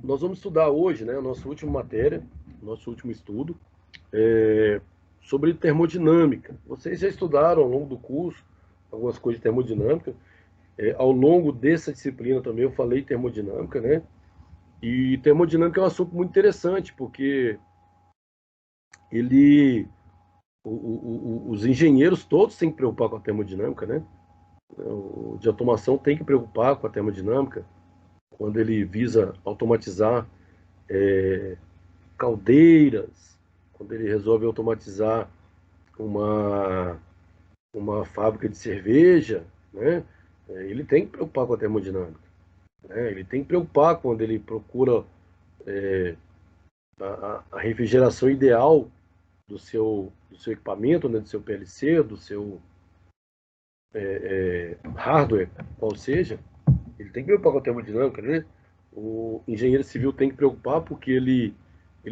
nós vamos estudar hoje, né, a nossa última matéria, nosso último estudo, sobre termodinâmica. Vocês já estudaram ao longo do curso algumas coisas de termodinâmica. Ao longo dessa disciplina também eu falei termodinâmica, né? E termodinâmica é um assunto muito interessante, porque ele, os engenheiros todos têm que preocupar com a termodinâmica, né? O de automação tem que preocupar com a termodinâmica, quando ele visa automatizar caldeiras, quando ele resolve automatizar uma, uma fábrica de cerveja, né? Ele tem que preocupar com a termodinâmica, né? Ele tem que preocupar quando ele procura a refrigeração ideal do seu equipamento, né? Do seu PLC, do seu hardware, qual seja, ele tem que preocupar com a termodinâmica, né? O engenheiro civil tem que preocupar porque ele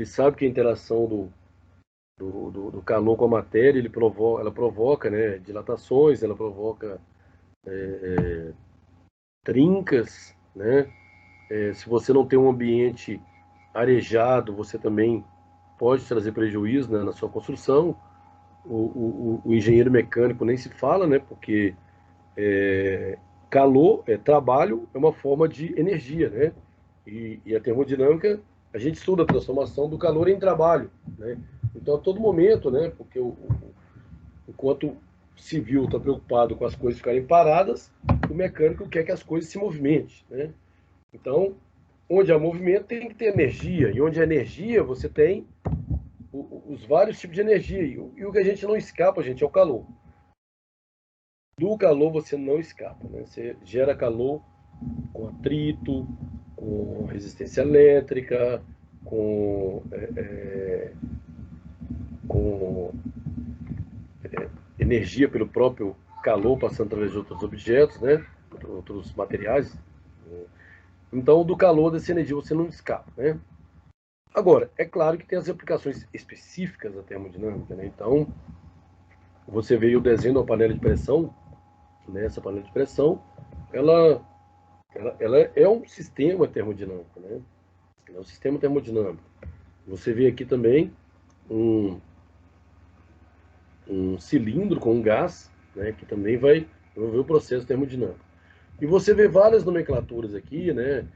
sabe que a interação do calor com a matéria, ela provoca, né, dilatações, ela provoca trincas, né? Se você não tem um ambiente arejado, você também pode trazer prejuízo, né, na sua construção. O engenheiro mecânico nem se fala, né? Porque calor, trabalho, é uma forma de energia, né? E a termodinâmica, a gente estuda a transformação do calor em trabalho, né? Então, a todo momento, né? Porque enquanto o civil está preocupado com as coisas ficarem paradas, o mecânico quer que as coisas se movimentem, né? Então, onde há movimento tem que ter energia, e onde há energia você tem os vários tipos de energia, e o que a gente não escapa, gente, é o calor. Do calor você não escapa, né? Você gera calor com atrito, com resistência elétrica, com energia pelo próprio calor passando através de outros objetos, né? Outros materiais. Então, do calor dessa energia você não escapa, né? Agora, é claro que tem as aplicações específicas da termodinâmica, né? Então, você vê o desenho de uma panela de pressão, né? Essa panela de pressão, ela, ela é um sistema termodinâmico, né? É um sistema termodinâmico. Você vê aqui também um, um cilindro com um gás, né, que também vai envolver o processo termodinâmico. E você vê várias nomenclaturas aqui, né?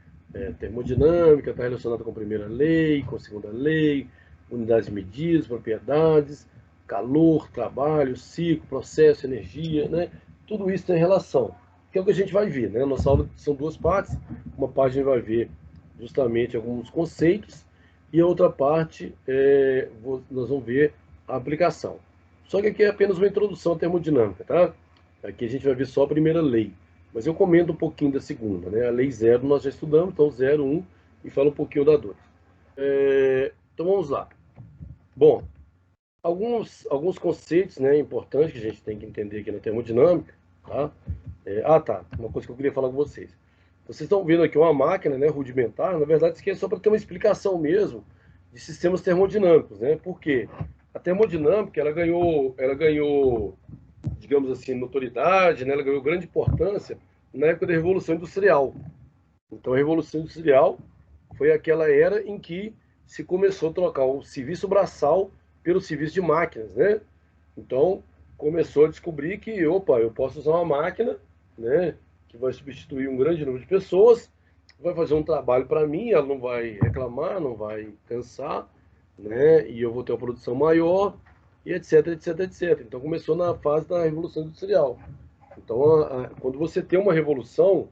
Termodinâmica está relacionada com a primeira lei, com a segunda lei, unidades de medidas, propriedades, calor, trabalho, ciclo, processo, energia, né? Tudo isso tem relação, que é o que a gente vai ver, né? Nossa aula são duas partes. Uma parte a gente vai ver justamente alguns conceitos e a outra parte nós vamos ver a aplicação. Só que aqui é apenas uma introdução à termodinâmica, tá? Aqui a gente vai ver só a primeira lei. Mas eu comento um pouquinho da segunda, né? A lei zero nós já estudamos, então 0, 1, e fala um pouquinho da 2. Então vamos lá. Bom, alguns conceitos, né, importantes que a gente tem que entender aqui na termodinâmica, tá? Tá, uma coisa que eu queria falar com vocês. Vocês estão vendo aqui uma máquina, né, rudimentar, na verdade isso aqui é só para ter uma explicação mesmo de sistemas termodinâmicos, né? Por quê? A termodinâmica, ela ganhou, digamos assim, notoriedade, né? Ela ganhou grande importância na época da Revolução Industrial. Então, a Revolução Industrial foi aquela era em que se começou a trocar o serviço braçal pelo serviço de máquinas, né? Então, começou a descobrir que, opa, eu posso usar uma máquina, né, que vai substituir um grande número de pessoas, vai fazer um trabalho para mim, ela não vai reclamar, não vai cansar, né, e eu vou ter uma produção maior, e etc, etc, etc. Então, começou na fase da Revolução Industrial. Então, quando você tem uma revolução,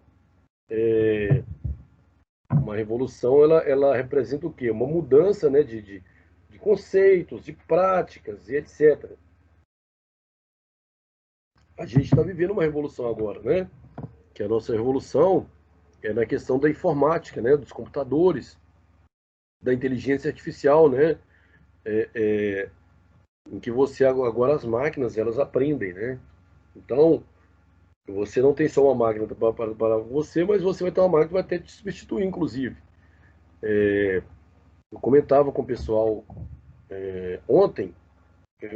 ela representa o quê? Uma mudança, né, de conceitos, de práticas e etc. A gente está vivendo uma revolução agora, né? Que a nossa revolução é na questão da informática, né? Dos computadores, da inteligência artificial, né? Em que você agora as máquinas elas aprendem, né? Então você não tem só uma máquina para você, mas você vai ter uma máquina que vai ter que te substituir, inclusive. Eu comentava com o pessoal ontem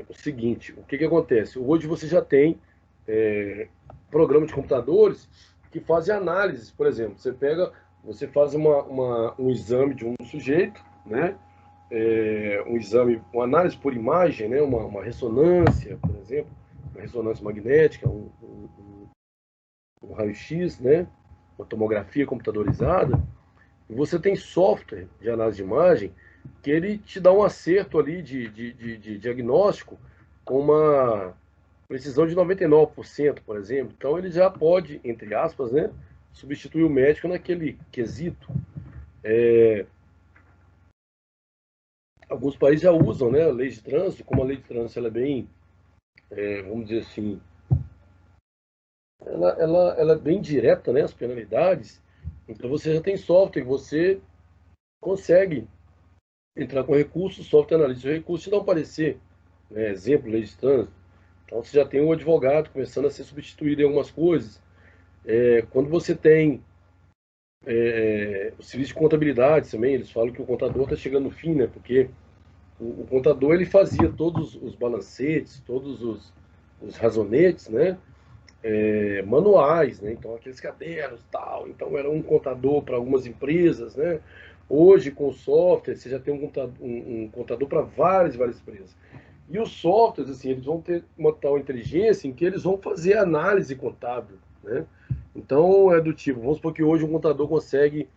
o seguinte: o que acontece? Hoje você já tem programas de computadores que fazem análise, por exemplo. Você pega você faz um exame de um sujeito, né? Um exame, uma análise por imagem, né? Uma ressonância, por exemplo, uma ressonância magnética, um raio-x, né? Uma tomografia computadorizada. E você tem software de análise de imagem que ele te dá um acerto ali de diagnóstico com uma precisão de 99%, por exemplo. Então ele já pode, entre aspas, né, substituir o médico naquele quesito. Alguns países já usam, né, a lei de trânsito, como a lei de trânsito ela é bem, vamos dizer assim, ela é bem direta, né, as penalidades. Então você já tem software, você consegue entrar com recurso, o software analisa o recurso e dá um parecer, né, exemplo, lei de trânsito. Então você já tem um advogado começando a ser substituído em algumas coisas. Quando você tem o serviço de contabilidade também, eles falam que o contador está chegando no fim, né? Porque o contador ele fazia todos os balancetes, todos os razonetes, né? Manuais, né? Então aqueles cadernos tal. Então era um contador para algumas empresas, né? Hoje com o software você já tem um contador para várias empresas. E os softwares, assim, eles vão ter uma tal inteligência em que eles vão fazer análise contábil, né? Então, é do tipo, vamos supor que hoje um contador consegue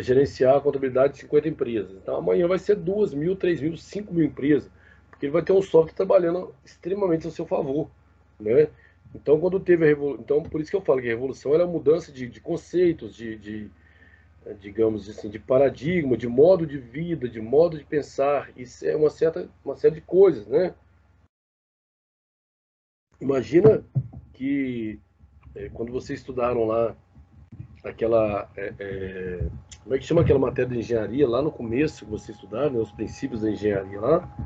gerenciar a contabilidade de 50 empresas. Então, amanhã vai ser 2.000, 3.000, 5.000 empresas, porque ele vai ter um software trabalhando extremamente a seu favor, né? Então, quando teve a revolução, então, por isso que eu falo que a revolução era a mudança de conceitos, digamos assim, de paradigma, de modo de vida, de modo de pensar. Isso é uma série de coisas, né? Imagina que quando vocês estudaram lá aquela, como é que chama aquela matéria de engenharia lá no começo que vocês estudaram, né, os princípios da engenharia lá,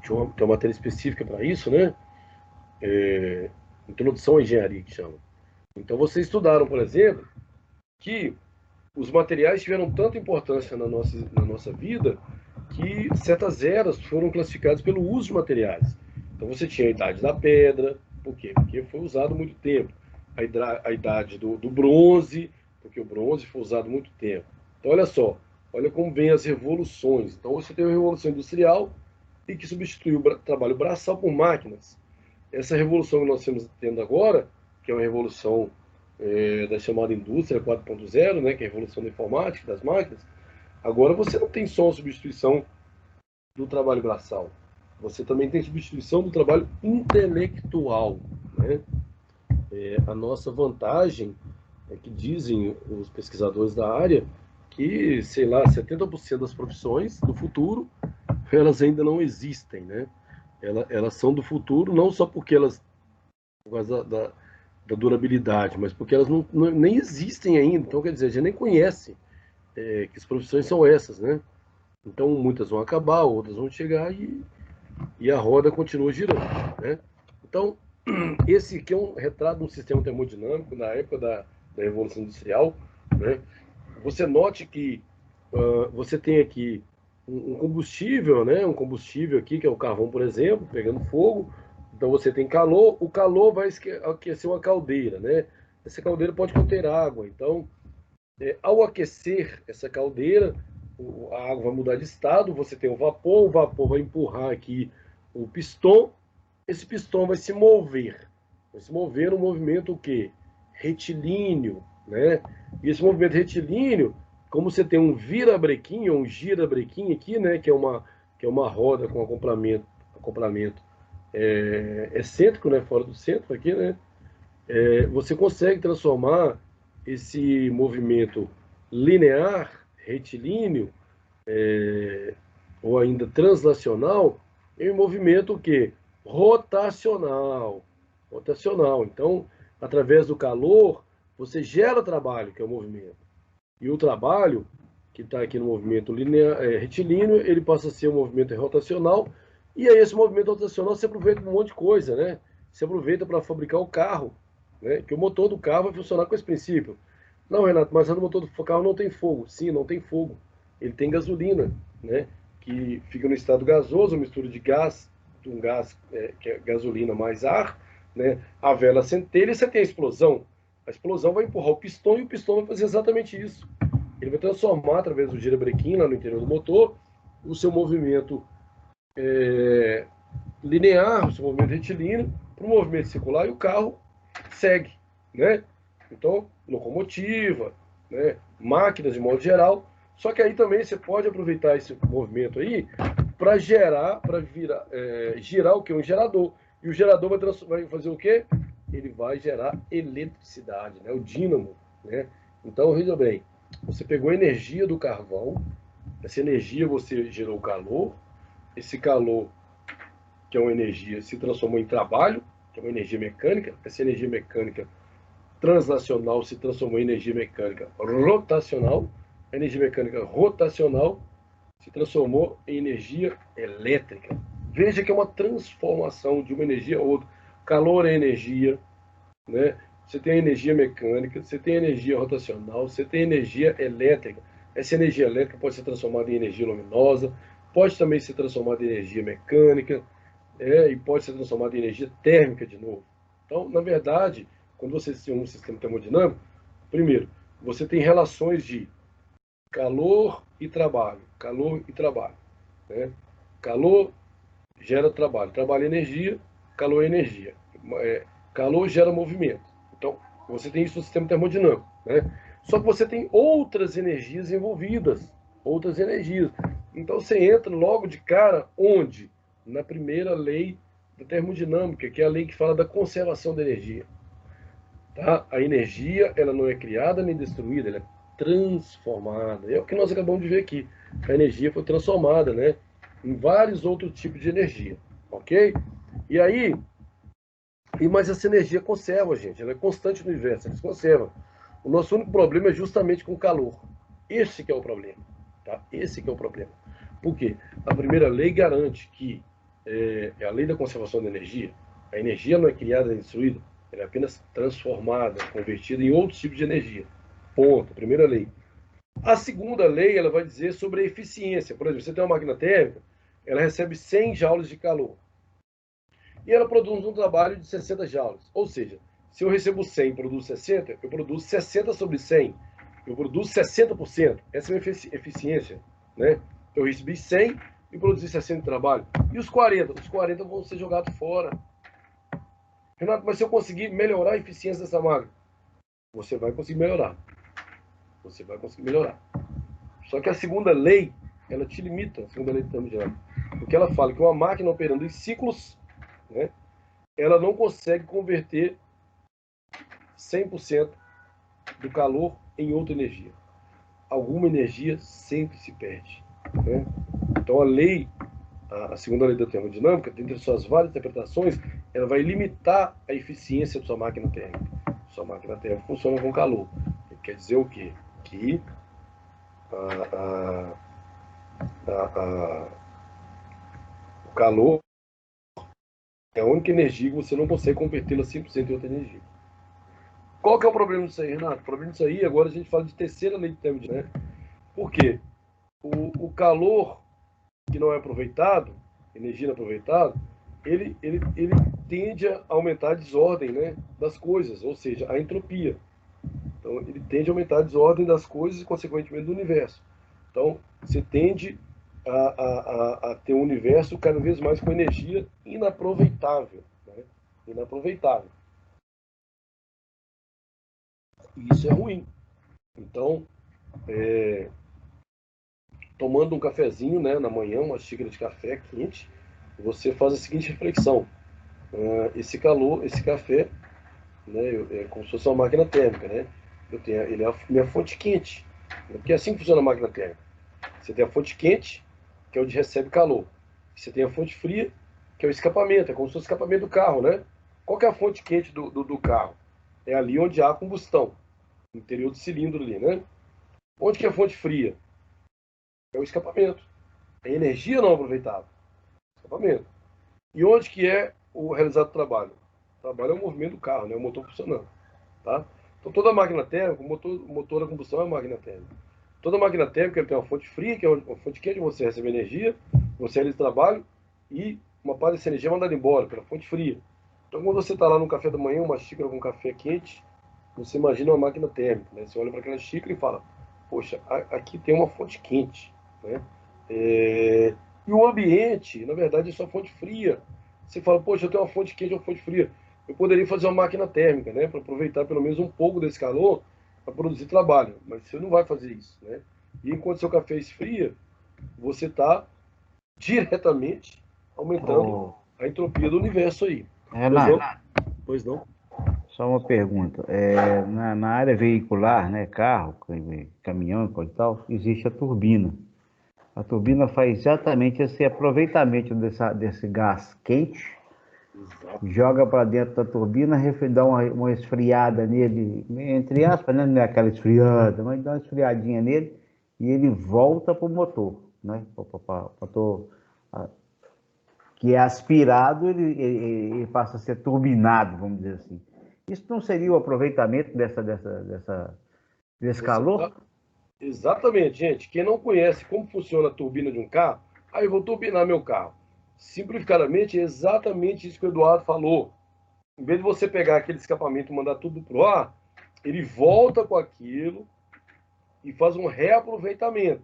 tem uma matéria específica para isso, né? Introdução à engenharia que chama. Então vocês estudaram, por exemplo, que os materiais tiveram tanta importância na nossa vida que certas eras foram classificadas pelo uso de materiais. Então você tinha a idade da pedra, por quê? Porque foi usado muito tempo. A idade do bronze, porque o bronze foi usado muito tempo. Então olha só, olha como vem as revoluções. Então você tem a Revolução Industrial e que substituiu o trabalho braçal por máquinas. Essa revolução que nós estamos tendo agora, que é uma revolução da chamada indústria 4.0, né, que é a revolução da informática, das máquinas, agora você não tem só a substituição do trabalho braçal, você também tem substituição do trabalho intelectual, né? A nossa vantagem é que dizem os pesquisadores da área que, sei lá, 70% das profissões do futuro, elas ainda não existem, né? Elas são do futuro não só porque elas, por causa da durabilidade, mas porque elas nem existem ainda. Então, quer dizer, a gente nem conhece que as profissões são essas, né? Então, muitas vão acabar, outras vão chegar e a roda continua girando, né? Então, esse aqui é um retrato de um sistema termodinâmico na época da Revolução Industrial, né? Você note que você tem aqui um combustível, né? Um combustível aqui, que é o carvão, por exemplo, pegando fogo. Então você tem calor, o calor vai aquecer uma caldeira, né? Essa caldeira pode conter água. Então, ao aquecer essa caldeira, a água vai mudar de estado, você tem o vapor vai empurrar aqui o piston, esse piston vai se mover no movimento o quê? Retilíneo, né? E esse movimento retilíneo, como você tem um virabrequim, um girabrequim aqui, né, que é uma roda com acoplamento excêntrico, né, fora do centro aqui, né, você consegue transformar esse movimento linear, retilíneo, ou ainda translacional, em um movimento o quê? Rotacional. Rotacional. Então, através do calor, você gera trabalho, que é o movimento. E o trabalho, que está aqui no movimento linear, retilíneo, ele passa a ser um movimento rotacional, e aí esse movimento rotacional se aproveita para um monte de coisa, né? Se aproveita para fabricar o carro, né? Que o motor do carro vai funcionar com esse princípio. Não, Renato, mas o motor do carro não tem fogo. Sim, não tem fogo. Ele tem gasolina, né? Que fica no estado gasoso, mistura de gás, um gás que é gasolina mais ar, né, a vela centelha e você tem a explosão. A explosão vai empurrar o pistão e o pistão vai fazer exatamente isso. Ele vai transformar, através do girabrequim lá no interior do motor, o seu movimento linear, o seu movimento retilíneo, para o movimento circular e o carro segue, né? Então, locomotiva, né? Máquinas de modo geral. Só que aí também você pode aproveitar esse movimento aí para girar o que? Um gerador. E o gerador vai fazer o quê? Ele vai gerar eletricidade, né? O dínamo, né? Então, veja bem, você pegou a energia do carvão, essa energia você gerou calor, esse calor, que é uma energia, se transformou em trabalho, que é uma energia mecânica, essa energia mecânica translacional se transformou em energia mecânica rotacional, a energia mecânica rotacional se transformou em energia elétrica. Veja que é uma transformação de uma energia a outra. Calor é energia, né? Você tem a energia mecânica, você tem a energia rotacional, você tem a energia elétrica. Essa energia elétrica pode ser transformada em energia luminosa, pode também ser transformada em energia mecânica, e pode ser transformada em energia térmica de novo. Então, na verdade, quando você tem um sistema termodinâmico, primeiro, você tem relações de calor e trabalho, calor e trabalho, né? Calor gera trabalho, trabalho é energia, calor é energia. Calor gera movimento. Então, você tem isso no sistema termodinâmico, né? Só que você tem outras energias envolvidas, outras energias. Então, você entra logo de cara onde? Na primeira lei da termodinâmica, que é a lei que fala da conservação da energia. Tá? A energia, ela não é criada nem destruída, ela é transformada. É o que nós acabamos de ver aqui. A energia foi transformada, né, em vários outros tipos de energia, ok? E aí, mas essa energia conserva, gente. Ela é constante no universo, ela se conserva. O nosso único problema é justamente com o calor. Esse que é o problema, tá? Esse que é o problema. Por quê? A primeira lei garante que é a lei da conservação da energia. A energia não é criada nem destruída, ela é apenas transformada, convertida em outros tipos de energia. Ponto. Primeira lei. A segunda lei, ela vai dizer sobre a eficiência. Por exemplo, você tem uma máquina térmica, ela recebe 100 joules de calor. E ela produz um trabalho de 60 joules. Ou seja, se eu recebo 100 e produzo 60, eu produzo 60 sobre 100. Eu produzo 60%. Essa é a minha eficiência, né? Eu recebi 100 e produzi 60 de trabalho. E os 40? Os 40 vão ser jogados fora. Renato, mas se eu conseguir melhorar a eficiência dessa máquina, você vai conseguir melhorar. Você vai conseguir melhorar. Só que a segunda lei, ela te limita, a segunda lei do termodinâmica. Porque ela fala que uma máquina operando em ciclos, né, ela não consegue converter 100% do calor em outra energia. Alguma energia sempre se perde, né? Então a lei, a segunda lei da termodinâmica, dentre suas várias interpretações, ela vai limitar a eficiência da sua máquina térmica. Sua máquina térmica funciona com calor. Quer dizer o quê? Que o calor é a única energia que você não consegue convertê-la 100% em outra energia. Qual que é o problema disso aí, Renato? O problema disso aí, agora a gente fala de terceira lei de termodinâmica, né? Por quê? O calor que não é aproveitado, energia não aproveitada, ele tende a aumentar a desordem, né, das coisas, ou seja, a entropia. Então, ele tende a aumentar a desordem das coisas e, consequentemente, do universo. Então, você tende a ter um universo cada vez mais com energia inaproveitável, né? Inaproveitável. E isso é ruim. Então, tomando um cafezinho, né, na manhã, uma xícara de café quente, você faz a seguinte reflexão: esse calor, esse café, né, é como se fosse uma máquina térmica, né? Ele é a minha fonte quente, né? Porque é assim que funciona a máquina térmica. Você tem a fonte quente, que é onde recebe calor. Você tem a fonte fria, que é o escapamento, é como se fosse o escapamento do carro, né? Qual que é a fonte quente do carro? É ali onde há combustão, no interior do cilindro ali, né? Onde que é a fonte fria? É o escapamento. É energia não aproveitável. Escapamento. E onde que é o realizado trabalho? O trabalho é o movimento do carro, né? O motor funcionando. Tá? Então toda máquina térmica, o motor da combustão é uma máquina térmica. Toda máquina térmica tem uma fonte fria, que é uma fonte quente, onde você recebe energia, você realiza trabalho, e uma parte dessa energia é mandada embora pela fonte fria. Então, quando você está lá no café da manhã, uma xícara com café quente, você imagina uma máquina térmica, né? Você olha para aquela xícara e fala, poxa, aqui tem uma fonte quente, né? E o ambiente, na verdade, é só fonte fria. Você fala, poxa, eu tenho uma fonte quente e uma fonte fria. Eu poderia fazer uma máquina térmica, né? Para aproveitar pelo menos um pouco desse calor para produzir trabalho. Mas você não vai fazer isso, né? E enquanto seu café esfria, você está diretamente aumentando Ô, a entropia do universo aí. Pois não? Renato, Pois não? só uma pergunta. Na área veicular, né, carro, caminhão, coisa e tal, existe a turbina. A turbina faz exatamente esse aproveitamento desse gás quente, Exato. joga para dentro da turbina, dá uma esfriada nele, entre aspas, né? Não é aquela esfriada, mas dá uma esfriadinha nele e ele volta para o motor, né? Que é aspirado, ele passa a ser turbinado, vamos dizer assim. Isso não seria o aproveitamento desse calor? Exatamente, gente. Quem não conhece como funciona a turbina de um carro, aí eu vou turbinar meu carro. Simplificadamente, é exatamente isso que o Eduardo falou. Em vez de você pegar aquele escapamento e mandar tudo pro ar, ele volta com aquilo e faz um reaproveitamento.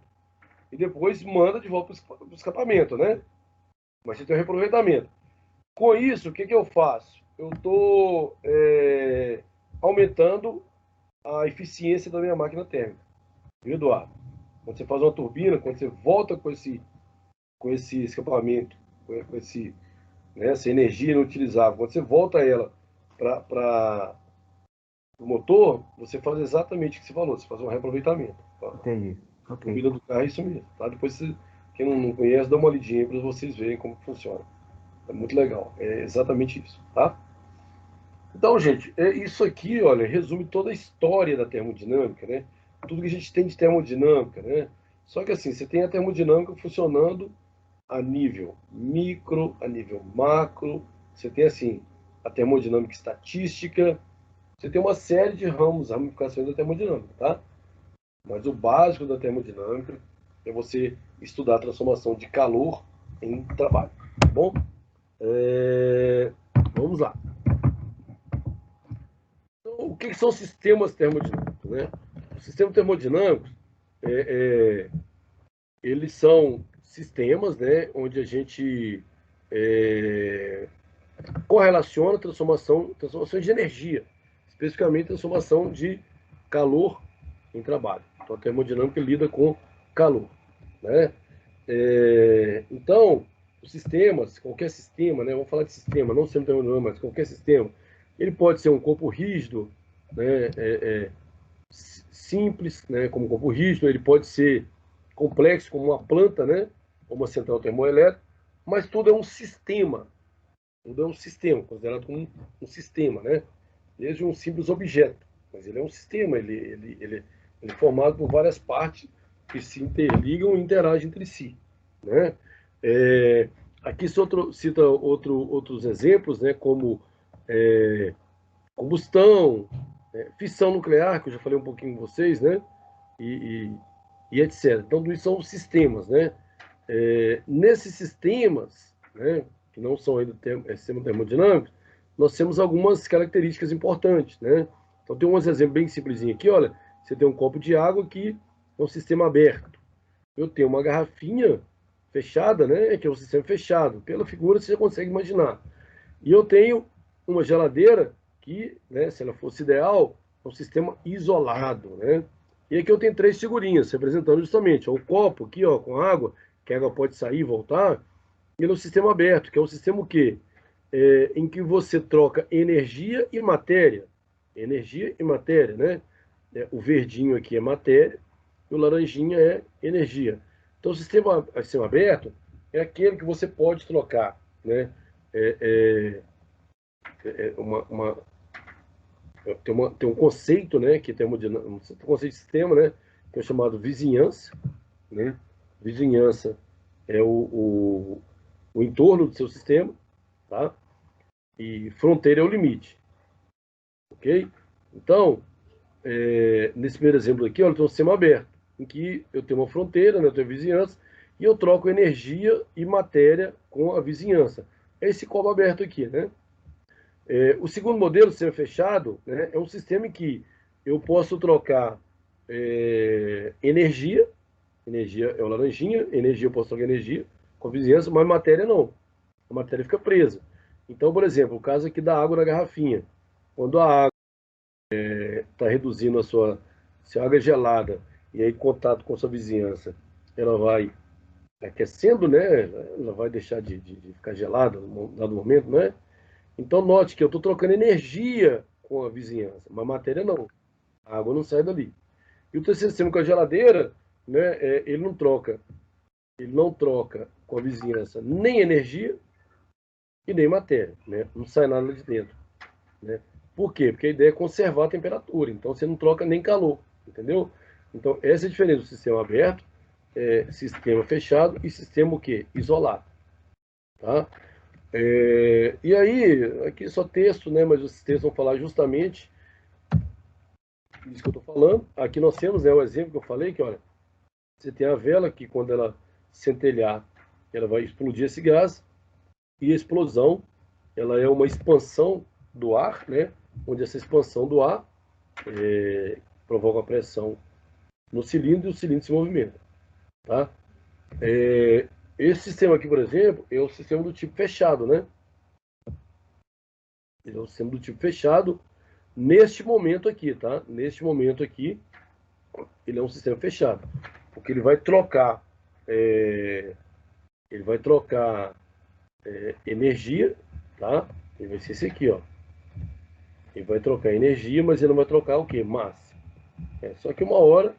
E depois manda de volta para o escapamento, né? Mas você tem um reaproveitamento. Com isso, o que, que eu faço? Eu estou aumentando a eficiência da minha máquina térmica. Viu, Eduardo? Quando você faz uma turbina, quando você volta com esse escapamento, com essa energia inutilizável, quando você volta ela para o motor, você faz exatamente o que você falou, você faz um reaproveitamento. Tá? Entendi. A Ok. turbina do carro é isso mesmo. Tá? Depois, quem não conhece, dá uma lidinha para vocês verem como funciona. É muito legal. É exatamente isso. Tá? Então, gente, isso aqui, olha, resume toda a história da termodinâmica, né? Tudo que a gente tem de termodinâmica, né? Só que assim, você tem a termodinâmica funcionando a nível micro, a nível macro, você tem assim, a termodinâmica estatística, você tem uma série de ramos, ramificações da termodinâmica, tá? Mas o básico da termodinâmica é você estudar a transformação de calor em trabalho, tá bom? Vamos lá. Então, o que são sistemas termodinâmicos, né? Os sistemas termodinâmicos, é, é, eles são sistemas, né, onde a gente é, correlaciona a transformação de energia, especificamente transformação de calor em trabalho. Então, a termodinâmica lida com calor, né? Então, os sistemas, qualquer sistema, né, vamos falar de sistema, não sempre termodinâmico, mas qualquer sistema, ele pode ser um corpo rígido, né, simples, né, como um corpo rígido, ele pode ser complexo, como uma planta, né, ou uma central termoelétrica, mas tudo é um sistema, tudo é um sistema, considerado como um sistema, né, desde um simples objeto, mas ele é um sistema, ele é formado por várias partes que se interligam e interagem entre si, né. Aqui cita outros exemplos, né, como combustão, fissão nuclear, que eu já falei um pouquinho com vocês, né? E, e etc. Então, isso são sistemas, né? Nesses sistemas, né, que não são ainda sistemas termodinâmicos, nós temos algumas características importantes, né? Então, tem uns exemplos bem simplesinhos aqui, olha, você tem um copo de água que é um sistema aberto. Eu tenho uma garrafinha fechada, né, que é um sistema fechado. Pela figura, você já consegue imaginar. E eu tenho uma geladeira que, né, se ela fosse ideal, é um sistema isolado, né? E aqui eu tenho três figurinhas representando justamente ó, o copo aqui, ó, com água, que a água pode sair e voltar, e no sistema aberto, que é um sistema o quê? Em que você troca energia e matéria. Energia e matéria, né? O verdinho aqui é matéria e o laranjinha é energia. Então, o sistema aberto é aquele que você pode trocar, né? É, uma, tem um conceito, né, que tem um conceito de sistema, né, que é chamado vizinhança, né? Vizinhança é o entorno do seu sistema, tá? E fronteira é o limite, ok? Então, nesse primeiro exemplo aqui, olha, eu tenho um sistema aberto, em que eu tenho uma fronteira, né, eu tenho vizinhança, e eu troco energia e matéria com a vizinhança. É esse copo aberto aqui, né? O segundo modelo, sistema fechado, né, é um sistema em que eu posso trocar energia é o laranjinha, energia eu posso trocar energia com a vizinhança, mas matéria não. A matéria fica presa. Então, por exemplo, o caso aqui da água na garrafinha. Quando a água está reduzindo se a água é gelada e aí em contato com sua vizinhança, ela vai aquecendo, né? Ela vai deixar de ficar gelada num dado momento, né? Então note que eu estou trocando energia com a vizinhança, mas matéria não. A água não sai dali. E o terceiro sistema com a geladeira, né? Ele não troca com a vizinhança nem energia e nem matéria, né? Não sai nada de dentro, né? Por quê? Porque a ideia é conservar a temperatura, então você não troca nem calor, entendeu? Então essa é a diferença do sistema aberto, sistema fechado e sistema o quê? Isolado, tá? E aí, aqui só texto, né? Mas os textos vão falar justamente isso que eu estou falando. Aqui nós temos, né, o exemplo que eu falei, que olha, você tem a vela que quando ela centelhar, ela vai explodir esse gás, e a explosão, ela é uma expansão do ar, né? Onde essa expansão do ar provoca a pressão no cilindro e o cilindro se movimenta, tá? Esse sistema aqui, por exemplo, é o sistema do tipo fechado, né? Ele é o sistema do tipo fechado neste momento aqui, tá? Neste momento aqui, ele é um sistema fechado, porque ele vai trocar, energia, tá? Ele vai ser esse aqui, ó. Ele vai trocar energia, mas ele não vai trocar o quê? Massa. Só que uma hora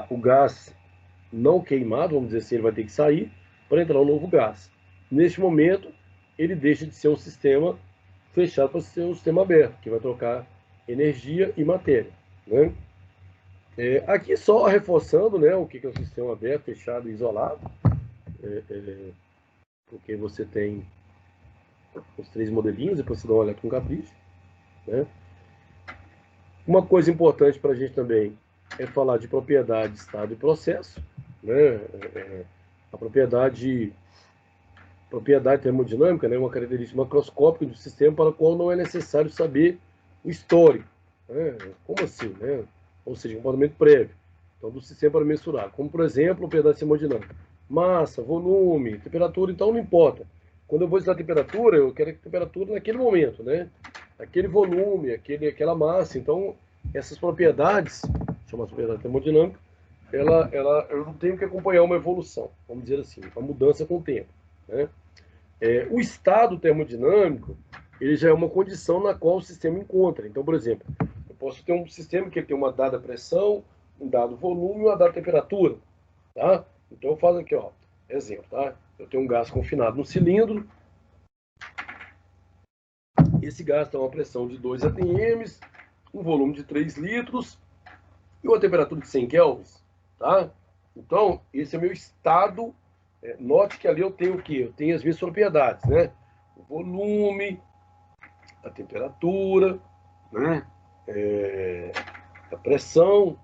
o gás não queimado, vamos dizer assim, ele vai ter que sair para entrar um novo gás. Neste momento, ele deixa de ser um sistema fechado para ser um sistema aberto, que vai trocar energia e matéria, né? Aqui só reforçando, né, o que é o sistema aberto, fechado e isolado, porque você tem os três modelinhos, depois você dá uma olhada com capricho, né? Uma coisa importante para a gente também é falar de propriedade, estado e processo, né? A propriedade termodinâmica, né, é uma característica macroscópica do sistema para a qual não é necessário saber o histórico, né? Como assim, né? Ou seja, comportamento prévio, então, do sistema para mensurar, como por exemplo, propriedade termodinâmica, massa, volume, temperatura, então não importa. Quando eu vou estudar a temperatura, eu quero a temperatura naquele momento, né? Aquele volume, aquela massa, então essas propriedades, chamadas propriedade termodinâmica, eu não tenho que acompanhar uma evolução, vamos dizer assim, uma mudança com o tempo, né? O estado termodinâmico, ele já é uma condição na qual o sistema encontra. Então, por exemplo, eu posso ter um sistema que tem uma dada pressão, um dado volume e uma dada temperatura, tá? Então eu faço aqui, ó, exemplo, tá? Eu tenho um gás confinado no cilindro, esse gás tem uma pressão de 2 atm, um volume de 3 litros e uma temperatura de 100 kelvins, tá? Então, esse é meu estado. Note que ali eu tenho o quê? Eu tenho as minhas propriedades, né? O volume, a temperatura, né? A pressão,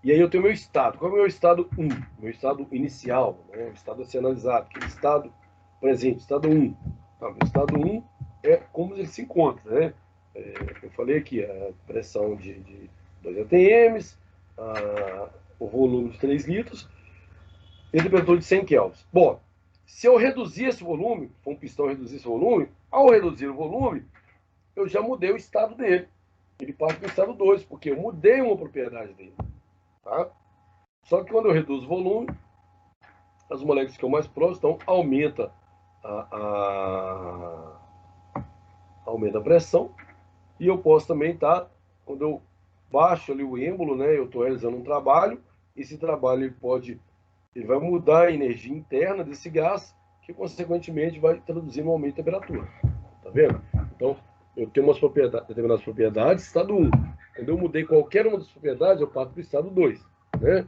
e aí eu tenho o meu estado. Qual é o meu estado 1? Meu estado inicial, né? O estado a ser analisado, aquele estado presente, estado 1. Tá, o estado 1 é como ele se encontra, né? Eu falei aqui, a pressão de 2 atm, o volume de 3 litros, e a temperatura de 100 kelvins. Bom, se eu reduzir esse volume, for um pistão reduzir esse volume, ao reduzir o volume, eu já mudei o estado dele. Ele parte para o estado 2, porque eu mudei uma propriedade dele. Tá? Só que quando eu reduzo o volume, as moléculas que estão mais próximas, então aumenta aumenta a pressão, e eu posso também estar, quando eu baixo ali o êmbolo, né, eu estou realizando um trabalho, esse trabalho ele vai mudar a energia interna desse gás, que consequentemente vai traduzir no aumento de temperatura. Tá vendo? Então, eu tenho umas determinadas propriedades, estado 1. Quando eu mudei qualquer uma das propriedades, eu passo para o estado 2. Né?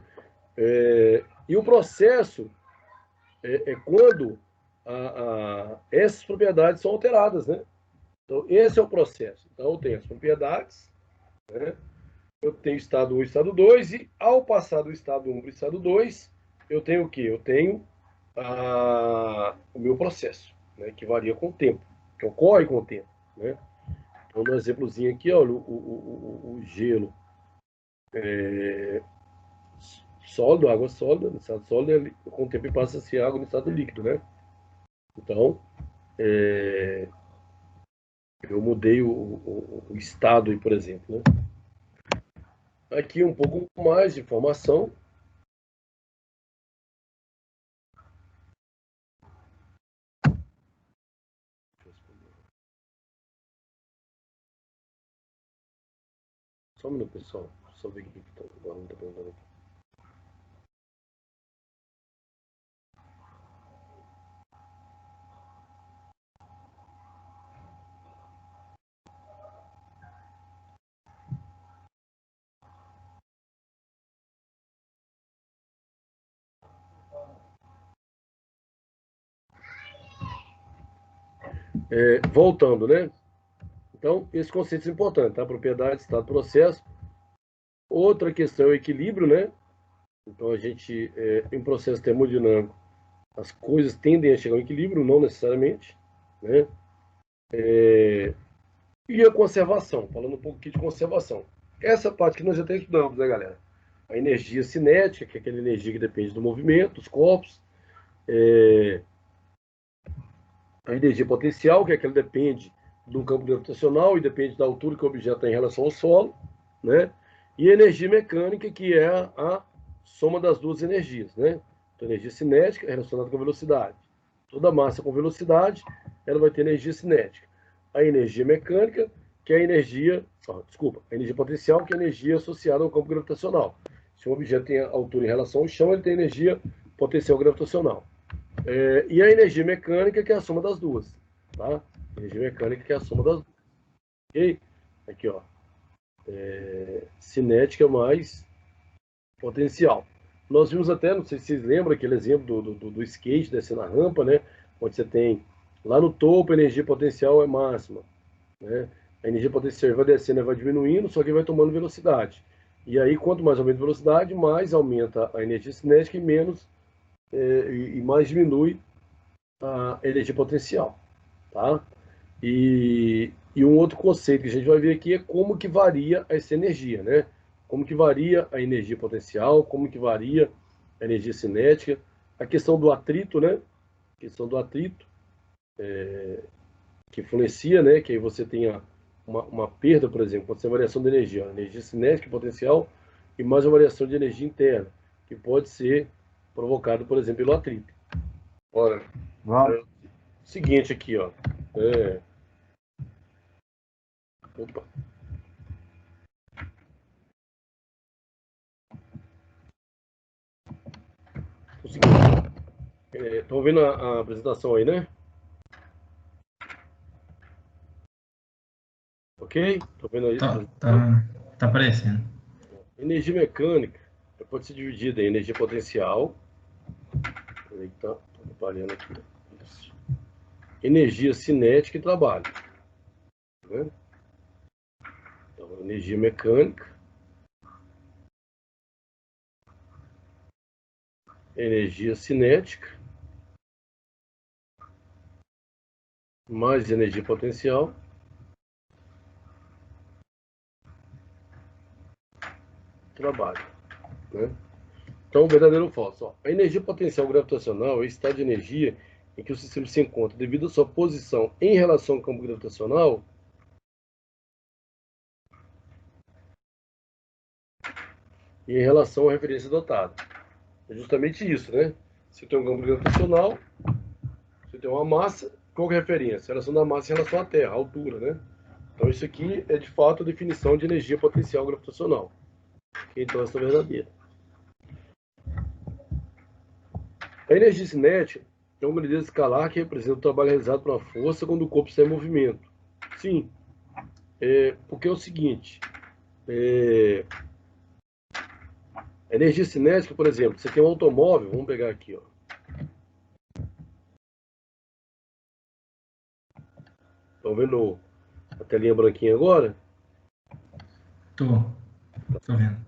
E o processo é quando essas propriedades são alteradas. Né? Então, esse é o processo. Então, eu tenho as propriedades, né? Eu tenho estado 1 e estado 2, e ao passar do estado 1 para o estado 2, eu tenho o quê? Eu tenho o meu processo. né, que varia com o tempo, que ocorre com o tempo, né? Então, no exemplozinho aqui, olha, o gelo sólido, água sólida, no estado sólido, com o tempo passa a ser água no estado líquido, né? Então, eu mudei o estado aí, por exemplo, né? Aqui um pouco mais de informação. Só um minuto, pessoal. Só ver o que está perguntando aqui. Voltando, né? Então, esse conceito é importante, tá? Propriedade, estado, processo. Outra questão é o equilíbrio, né? Então, a gente, em processo termodinâmico, as coisas tendem a chegar ao equilíbrio, não necessariamente, né? E a conservação, falando um pouquinho de conservação. Essa parte que nós já até estudamos, né, galera? A energia cinética, que é aquela energia que depende do movimento, dos corpos. A energia potencial, que é aquela que depende do campo gravitacional e depende da altura que o objeto está em relação ao solo, né? E a energia mecânica, que é a soma das duas energias, né? Então, a energia cinética é relacionada com velocidade. Toda massa com velocidade, ela vai ter energia cinética. A energia mecânica, que é a energia, a energia potencial, que é a energia associada ao campo gravitacional. Se um objeto tem altura em relação ao chão, ele tem energia potencial gravitacional. E a energia mecânica, que é a soma das duas. Tá? Energia mecânica, que é a soma das duas. Ok? Aqui, ó. Cinética mais potencial. Nós vimos até, não sei se vocês lembram, aquele exemplo do skate descendo a rampa, né? Onde você tem lá no topo a energia potencial é máxima. Né? A energia potencial vai descendo e vai diminuindo, só que vai tomando velocidade. E aí, quanto mais aumenta a velocidade, mais aumenta a energia cinética e menos e mais diminui a energia potencial, tá? E um outro conceito que a gente vai ver aqui é como que varia essa energia, né? Como que varia a energia potencial, como que varia a energia cinética, a questão do atrito, né? A questão do atrito, que influencia, né? Que aí você tem uma perda, por exemplo, pode ser variação de energia, energia cinética, potencial, e mais uma variação de energia interna, que pode ser provocada, por exemplo, pelo atrito. Ora, Vamos. seguinte aqui, ó. Opa. O seguinte, estão vendo a apresentação aí, né? Ok? Estão vendo aí a Tá, apresentação? tá, tá aparecendo. Energia mecânica pode ser dividida em energia potencial. Eita, estou trabalhando aqui. Isso. Energia cinética e trabalho. Né? Então, energia mecânica, energia cinética, mais energia potencial, trabalho. Né? Então, verdadeiro ou falso? Ó, a energia potencial gravitacional é o estado de energia em que o sistema se encontra devido à sua posição em relação ao campo gravitacional e em relação à referência dotada. É justamente isso, né? Se tem um campo gravitacional, se tem uma massa, qual é a referência? A relação da massa em relação à Terra, a altura, né? Então isso aqui é de fato a definição de energia potencial gravitacional. Então essa é verdadeira. A energia cinética é uma medida escalar que representa o trabalho realizado por uma força quando o corpo está em movimento. Sim, porque é o seguinte, a energia cinética, por exemplo, você tem um automóvel, vamos pegar aqui, ó. Estão vendo a telinha branquinha agora? Tô, tô vendo.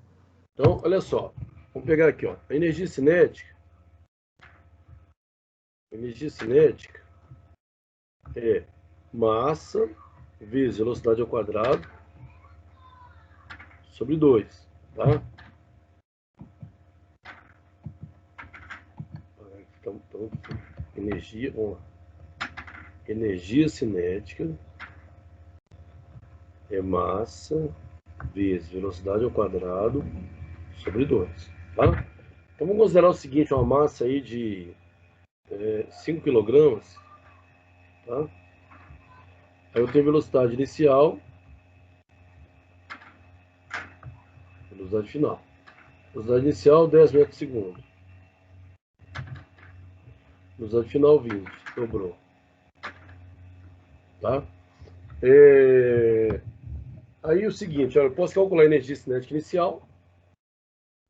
Então, olha só, vamos pegar aqui, ó. A energia cinética é massa vezes velocidade ao quadrado sobre 2, tá? Então, energia, vamos lá. Energia cinética é massa vezes velocidade ao quadrado sobre 2, tá? Então vamos considerar o seguinte, uma massa aí de 5 kg, tá? Aí eu tenho velocidade inicial, velocidade final. Velocidade inicial 10 metros por segundo. Velocidade final 20, dobrou. Tá? Aí o seguinte, olha, eu posso calcular a energia cinética inicial.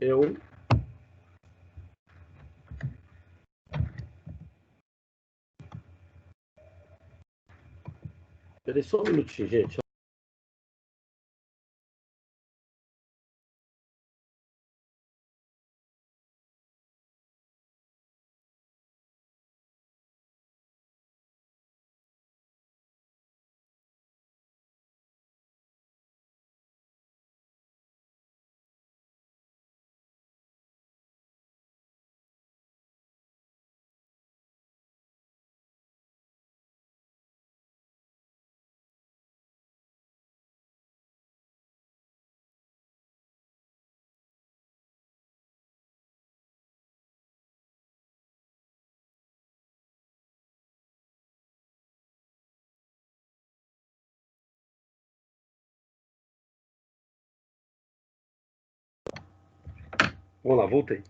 É um. Peraí só um minutinho, gente. Vamos lá, voltei.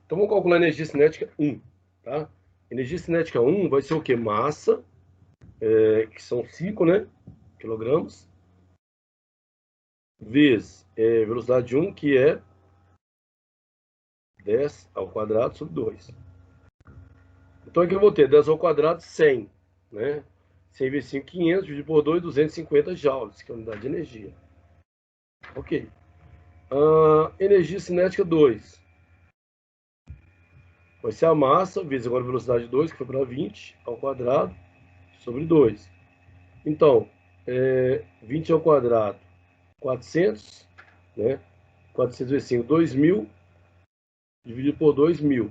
Então vamos calcular a energia cinética 1, tá? Energia cinética 1 vai ser o quê? Massa, que são 5, né? Quilogramas, vezes velocidade 1, que é 10 ao quadrado sobre 2. Então aqui eu vou ter 10 ao quadrado, 100, né? 100 vezes 5, 500, dividido por 2, 250 joules, que é a unidade de energia. Ok. Energia cinética 2. Vai ser a massa, vezes agora a velocidade 2, que foi para 20, ao quadrado, sobre 2. Então, 20 ao quadrado, 400, né? 400 vezes 5, 2.000, dividido por 2.000.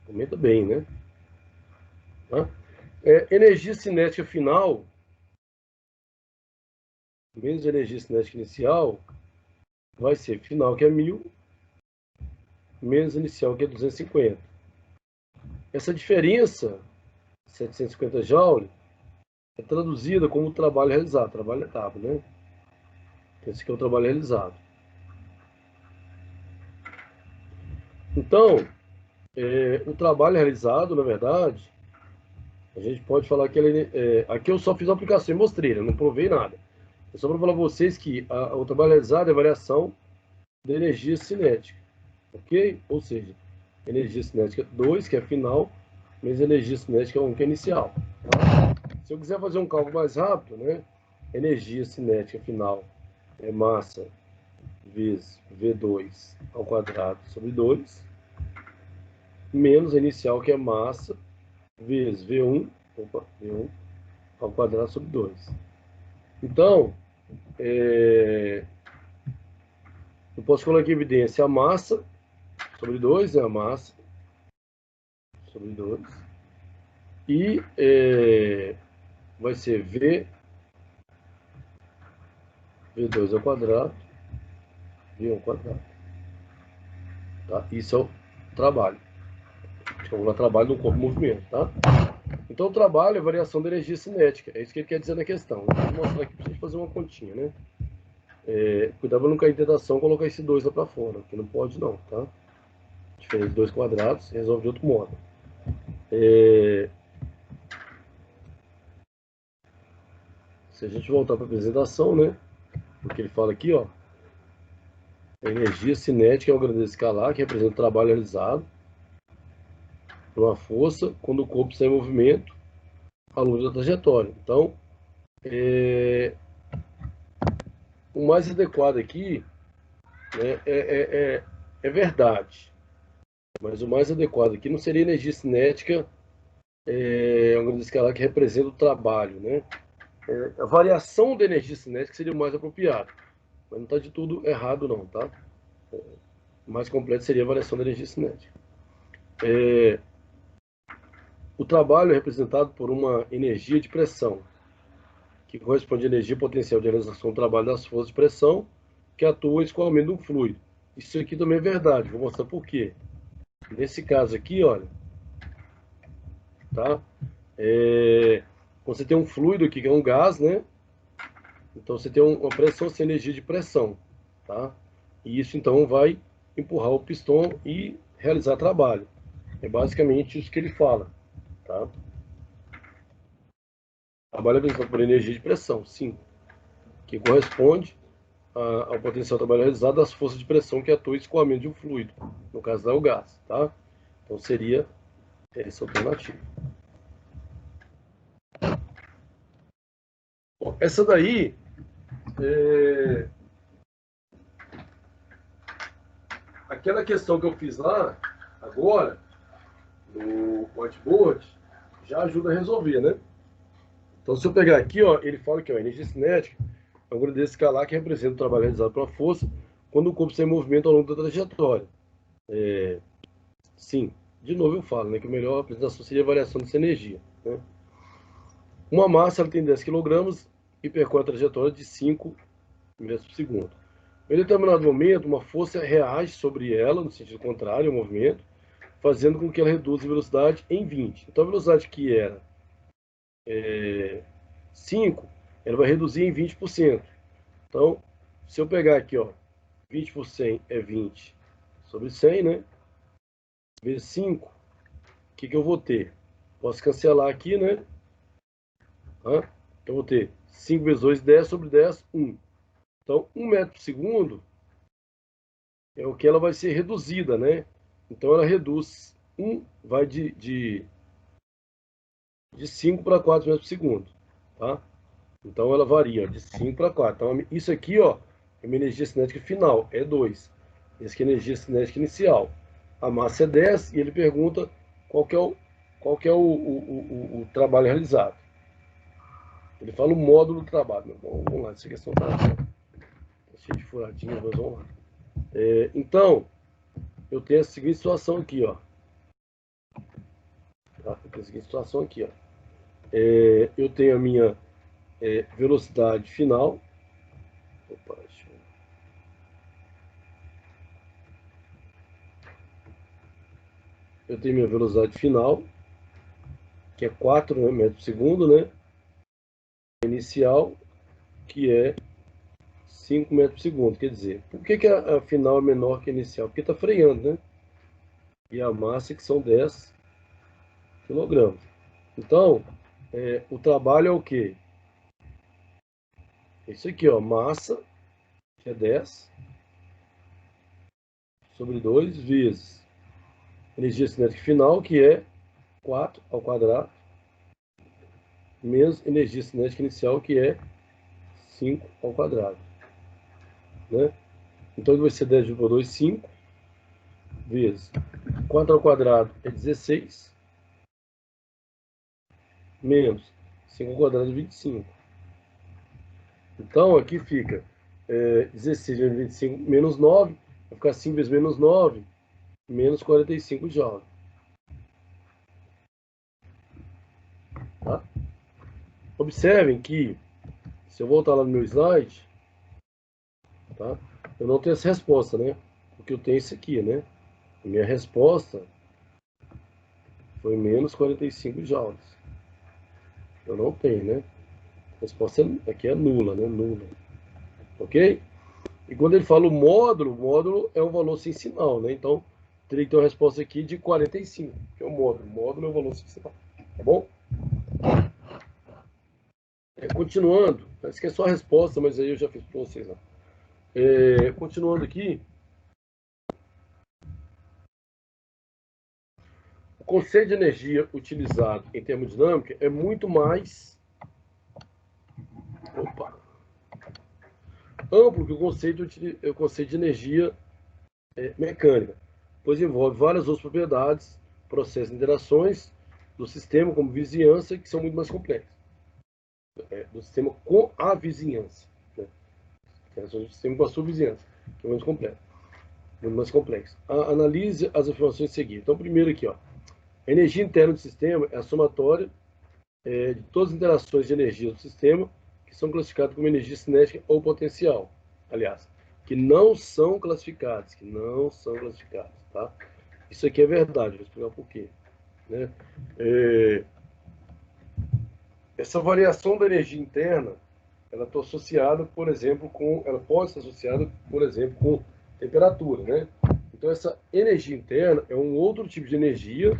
Aumenta bem, né? Tá? Energia cinética final, menos energia cinética inicial, vai ser final, que é 1.000, menos inicial, que é 250. Essa diferença, 750 joules, é traduzida como trabalho realizado, trabalho etapa, né? Esse aqui é o trabalho realizado. Então, o trabalho realizado, na verdade, a gente pode falar que ele, aqui eu só fiz a aplicação e mostrei, eu não provei nada. É só para falar para vocês que o trabalho realizado é a variação da energia cinética, ok? Ou seja, energia cinética 2, que é final, menos energia cinética 1, que é inicial. Tá? Se eu quiser fazer um cálculo mais rápido, né? Energia cinética final é massa vezes V2 ao quadrado sobre 2, menos a inicial, que é massa, vezes V1 ao quadrado sobre 2. Então, eu posso colocar aqui em evidência a massa sobre 2, é a massa sobre 2, e vai ser V2 ao quadrado, V1 ao quadrado. Tá? Isso é o trabalho. Vamos lá, trabalho no corpo em movimento, tá? Então, o trabalho é variação da energia cinética. É isso que ele quer dizer na questão. Eu vou mostrar aqui para a gente fazer uma continha, né? Cuidado para não cair em tentação colocar esse 2 lá para fora, que não pode não, tá? Diferença de 2 quadrados, resolve de outro modo. Se a gente voltar para a apresentação, né? Porque ele fala aqui, ó. A energia cinética é uma grandeza escalar que representa o trabalho realizado por uma força quando o corpo está em movimento ao longo da trajetória. Então, o mais adequado aqui, né, é verdade. Mas o mais adequado aqui não seria energia cinética é um gradiente escalar que representa o trabalho, né? A variação da energia cinética seria o mais apropriado, mas não está de tudo errado não, tá? O mais completo seria a variação da energia cinética. O trabalho é representado por uma energia de pressão, que corresponde à energia potencial de realização do trabalho das forças de pressão que atuam escoalmente no fluido. Isso aqui também é verdade, vou mostrar por quê. Nesse caso aqui, olha, tá? Você tem um fluido aqui que é um gás, né? Então você tem uma pressão sem energia de pressão, tá? E isso então vai empurrar o pistão e realizar trabalho. É basicamente isso que ele fala, tá? Trabalho é realizado por energia de pressão, sim, que corresponde ao potencial de trabalho realizado das forças de pressão que atuam em escoamento de um fluido, no caso é o gás, tá? Então seria essa alternativa. Bom, essa daí aquela questão que eu fiz lá agora no whiteboard já ajuda a resolver, né? Então se eu pegar aqui, ó, ele fala que a energia cinética é um gradiente escalar que representa o trabalho realizado pela força quando o corpo está em movimento ao longo da trajetória. Sim, de novo eu falo, né, que a melhor apresentação seria a variação dessa energia, né? Uma massa ela tem 10 kg e percorre a trajetória de 5 metros por segundo. Em determinado momento, uma força reage sobre ela, no sentido contrário ao movimento, fazendo com que ela reduza a velocidade em 20. Então a velocidade que era 5, ela vai reduzir em 20%. Então, se eu pegar aqui, ó, 20 por 100 é 20 sobre 100, né? Vezes 5, o que eu vou ter? Posso cancelar aqui, né? Então, eu vou ter 5 vezes 2, 10 sobre 10, 1. Então, 1 metro por segundo é o que ela vai ser reduzida, né? Então, ela reduz 1, vai de 5 para 4 metros por segundo, tá? Então, ela varia de 5 para 4. Então, isso aqui, ó, é uma energia cinética final, é 2. Esse aqui é a energia cinética inicial. A massa é 10 e ele pergunta qual que é o trabalho realizado. Ele fala o módulo do trabalho. Vamos lá, essa questão tá cheia de furadinhas, mas vamos lá. Então, eu tenho a seguinte situação aqui, ó. Tá? Eu tenho a seguinte situação aqui, ó. Eu tenho a minha velocidade final. Opa, deixa eu... Eu tenho minha velocidade final, que é 4 metros por segundo, né? Inicial, que é 5 metros por segundo. Quer dizer, por que a final é menor que a inicial? Porque está freando, né? E a massa que são 10 kg. Então, o trabalho é o quê? Isso aqui, ó, massa, que é 10 sobre 2 vezes energia cinética final, que é 4 ao quadrado, menos energia cinética inicial, que é 5 ao quadrado, né? Então, vai ser 10 por 2, 5, vezes 4 ao quadrado é 16, menos 5 ao quadrado é 25. Então, aqui fica 16 menos 25 menos 9, vai ficar 5 vezes menos 9, menos 45 joules. Tá? Observem que, se eu voltar lá no meu slide, tá? Eu não tenho essa resposta, né? Porque eu tenho isso aqui, né? A minha resposta foi menos 45 joules. Eu não tenho, né? A resposta aqui é nula, né? Nula. Ok? E quando ele fala o módulo é um valor sem sinal, né? Então, teria que ter uma resposta aqui de 45, que é o módulo. O módulo é o valor sem sinal. Tá bom? Continuando, parece que é só a resposta, mas aí eu já fiz para vocês lá. Continuando aqui, o conceito de energia utilizado em termodinâmica é muito mais amplo que o conceito de energia mecânica, pois envolve várias outras propriedades, processos e interações do sistema como vizinhança, que são muito mais complexas. Do sistema com a vizinhança. Né? Do sistema com a sua vizinhança, que é muito complexo. Muito mais complexo. Analise as afirmações seguintes. Então, primeiro aqui, ó. A energia interna do sistema é a somatória de todas as interações de energia do sistema, que são classificadas como energia cinética ou potencial. Aliás, que não são classificadas, tá? Isso aqui é verdade, vou explicar por quê. Né? Essa variação da energia interna, ela está associada, por exemplo, ela pode estar associada, por exemplo, com temperatura, né? Então, essa energia interna é um outro tipo de energia,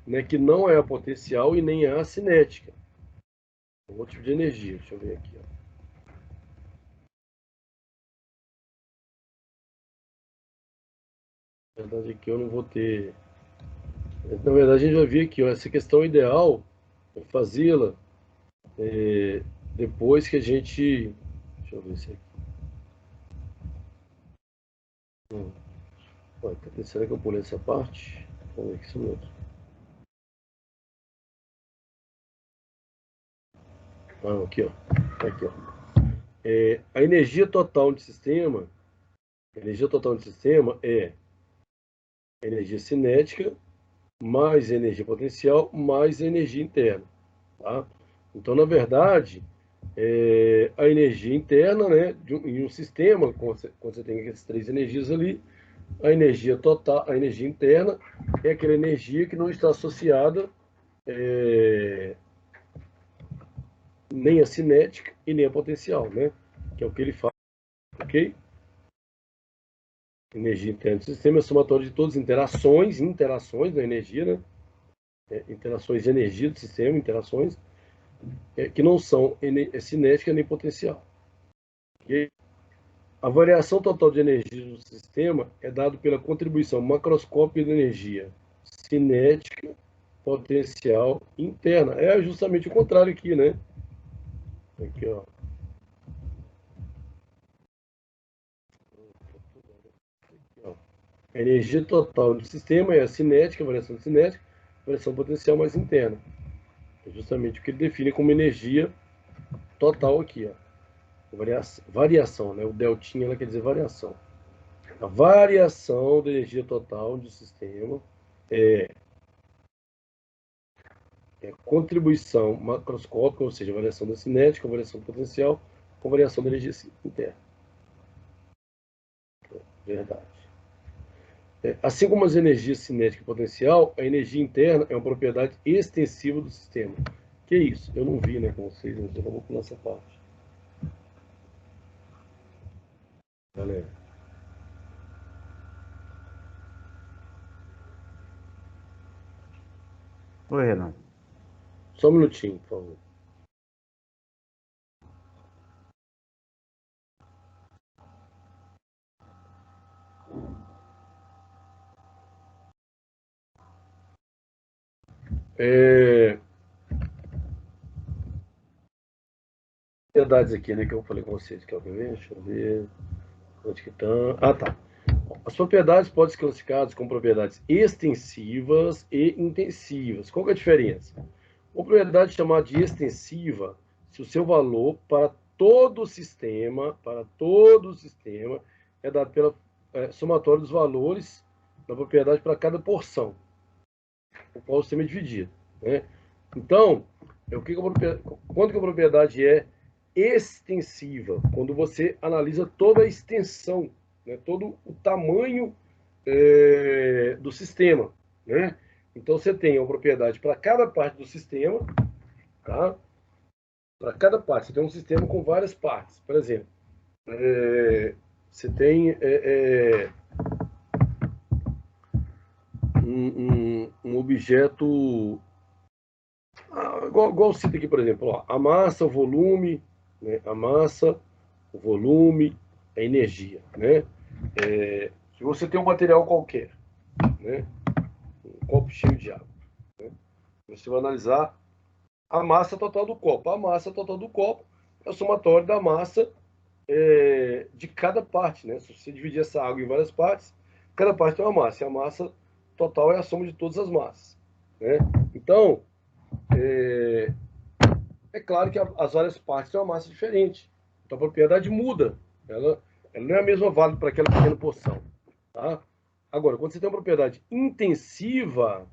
né, que não é a potencial e nem é a cinética. Um outro tipo de energia. Deixa eu ver aqui. Ó. Na verdade, aqui eu não vou ter... Na verdade, a gente vai ver aqui, ó, essa questão ideal é fazê-la depois que a gente... Deixa eu ver se aqui... Será que eu pulei essa parte? Vamos ver aqui, só um minuto. Aqui, ó. Aqui, ó. A energia total de sistema, é energia cinética mais energia potencial mais energia interna, tá? Então, na verdade, a energia interna, né, em um sistema, quando você tem essas três energias ali, a energia total, a energia interna é aquela energia que não está associada nem a cinética e nem a potencial, né? Que é o que ele fala, ok? Energia interna do sistema é somatório de todas as interações da energia, né? Interações de energia do sistema, que não são cinética nem potencial. Okay? A variação total de energia do sistema é dada pela contribuição macroscópica da energia cinética, potencial interna. É justamente o contrário aqui, né? Aqui, ó. A energia total do sistema é a cinética, a variação cinética, a variação potencial mais interna. É justamente o que ele define como energia total aqui, ó. Variação, né? O deltinha ela quer dizer variação. A variação da energia total do sistema é contribuição macroscópica, ou seja, variação da cinética, variação do potencial, com variação da energia interna. Verdade. Assim como as energias cinética e potencial, a energia interna é uma propriedade extensiva do sistema. Que isso? Eu não vi, né, com vocês, então eu vou pular essa parte. Galera. Oi, Renan. Só um minutinho, por favor. Propriedades aqui, né, que eu falei com vocês, que deixa eu ver, onde que estão? Ah, tá. As propriedades podem ser classificadas como propriedades extensivas e intensivas. Qual que é a diferença? Uma propriedade chamada de extensiva, se o seu valor para todo o sistema, é dado pela somatória dos valores da propriedade para cada porção, o qual o sistema é dividido, né? Então, quando que a propriedade é extensiva? Quando você analisa toda a extensão, né, todo o tamanho do sistema, né? Então, você tem uma propriedade para cada parte do sistema, tá? Para cada parte, você tem um sistema com várias partes. Por exemplo, você tem um objeto igual cita aqui, por exemplo, ó, a massa, o volume, né? A massa, o volume, a energia, né? Se você tem um material qualquer, né? Um copo cheio de água, né? Você vai analisar a massa total do copo. A massa total do copo é o somatório da massa de cada parte, né? Se você dividir essa água em várias partes, cada parte tem uma massa. E a massa total é a soma de todas as massas, né? Então, é claro que as várias partes têm uma massa diferente. Então a propriedade muda. Ela não é a mesma válida para aquela pequena porção. Tá? Agora, quando você tem uma propriedade intensiva,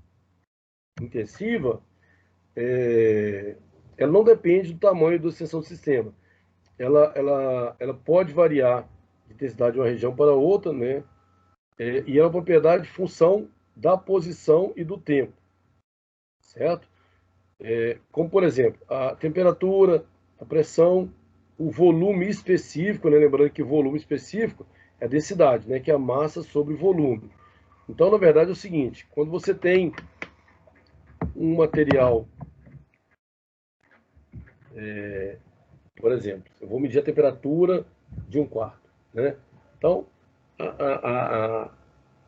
ela não depende do tamanho da extensão do sistema. Ela pode variar de intensidade de uma região para outra, né? E ela é uma propriedade de função da posição e do tempo, certo? Como, por exemplo, a temperatura, a pressão, o volume específico, né? Lembrando que o volume específico é a densidade, né? Que é a massa sobre o volume. Então, na verdade, é o seguinte, quando você tem um material, por exemplo, eu vou medir a temperatura de um quarto, né? Então,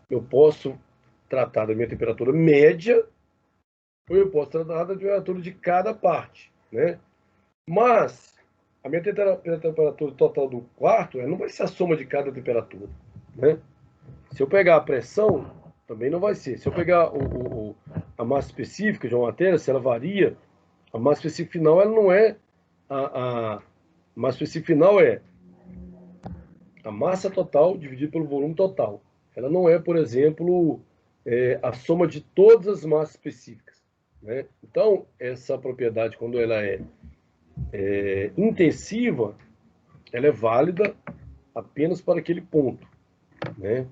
eu posso tratar da minha temperatura média ou eu posso tratar da temperatura de cada parte, né? Mas a minha temperatura total do quarto não vai ser a soma de cada temperatura, né? Se eu pegar a pressão, também não vai ser. Se eu pegar a massa específica de uma matéria, se ela varia, a massa específica final ela não é a massa específica final é a massa total dividida pelo volume total. Ela não é, por exemplo, a soma de todas as massas específicas, né? Então, essa propriedade, quando ela é intensiva, ela é válida apenas para aquele ponto, né?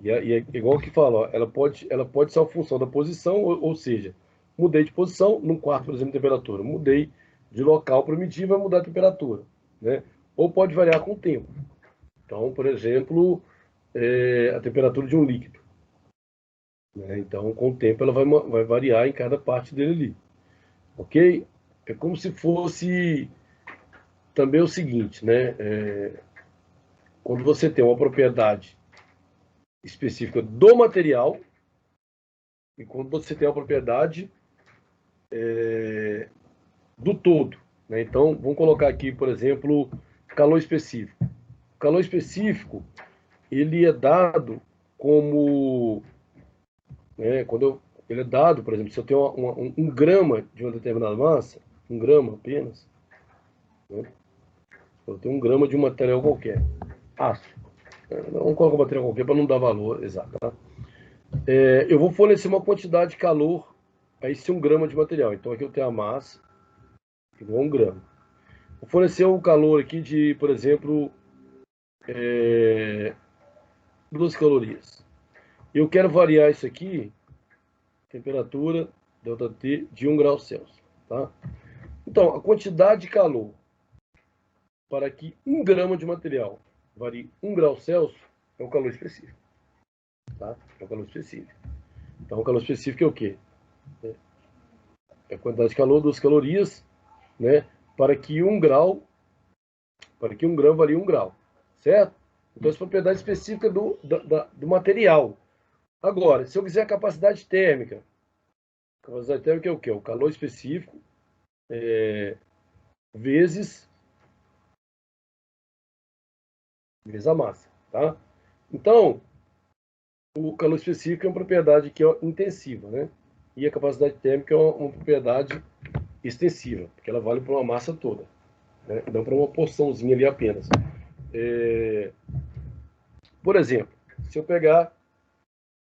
E é igual que fala, ó, ela pode ser uma função da posição, ou seja, mudei de posição, num quarto, por exemplo, de temperatura. Mudei de local para medir, vai mudar a temperatura, né? Ou pode variar com o tempo. Então, por exemplo, a temperatura de um líquido, né? Então, com o tempo, ela vai variar em cada parte dele ali. Ok? É como se fosse também o seguinte, né? Quando você tem uma propriedade específica do material e quando você tem uma propriedade do todo, né? Então, vamos colocar aqui, por exemplo, calor específico. O calor específico, ele é dado como, né, ele é dado, por exemplo, se eu tenho um grama de uma determinada massa, um grama apenas, né? Eu tenho um grama de um material qualquer, aço. Vamos colocar um material qualquer para não dar valor exato, tá? Eu vou fornecer uma quantidade de calor a esse 1 grama de material. Então aqui eu tenho a massa igual a 1 grama. Vou fornecer o calor aqui de, por exemplo, 12 calorias. Eu quero variar isso aqui, temperatura, ΔT, de 1 grau Celsius. Tá? Então, a quantidade de calor para que 1 grama de material varie 1 grau Celsius é o calor específico. Tá? É o calor específico. Então, o calor específico é o quê? É a quantidade de calor, 12 calorias, né? Para que 1 grama varie 1 grau. Certo? Então, essa propriedade específica do material. Agora, se eu quiser a capacidade térmica é o quê? O calor específico vezes a massa, tá? Então, o calor específico é uma propriedade que é intensiva, né? E a capacidade térmica é uma propriedade extensiva, porque ela vale para uma massa toda, né? Não para uma porçãozinha ali apenas. Por exemplo, se eu pegar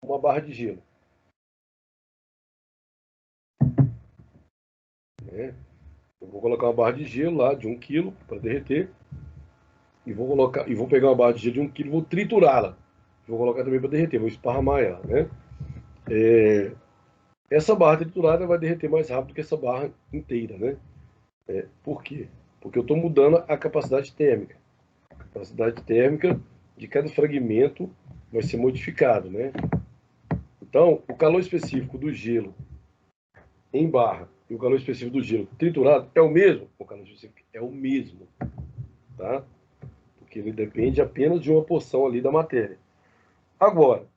uma barra de gelo, né? Eu vou colocar uma barra de gelo lá de 1 kg para derreter e vou pegar uma barra de gelo de 1 kg e vou triturá-la. Vou colocar também para derreter, vou esparramar ela, né? Essa barra triturada vai derreter mais rápido que essa barra inteira, né? Por quê? Porque eu estou mudando a capacidade térmica. A capacidade térmica de cada fragmento vai ser modificado, né? Então, o calor específico do gelo em barra e o calor específico do gelo triturado é o mesmo? O calor específico é o mesmo, tá? Porque ele depende apenas de uma porção ali da matéria. Agora,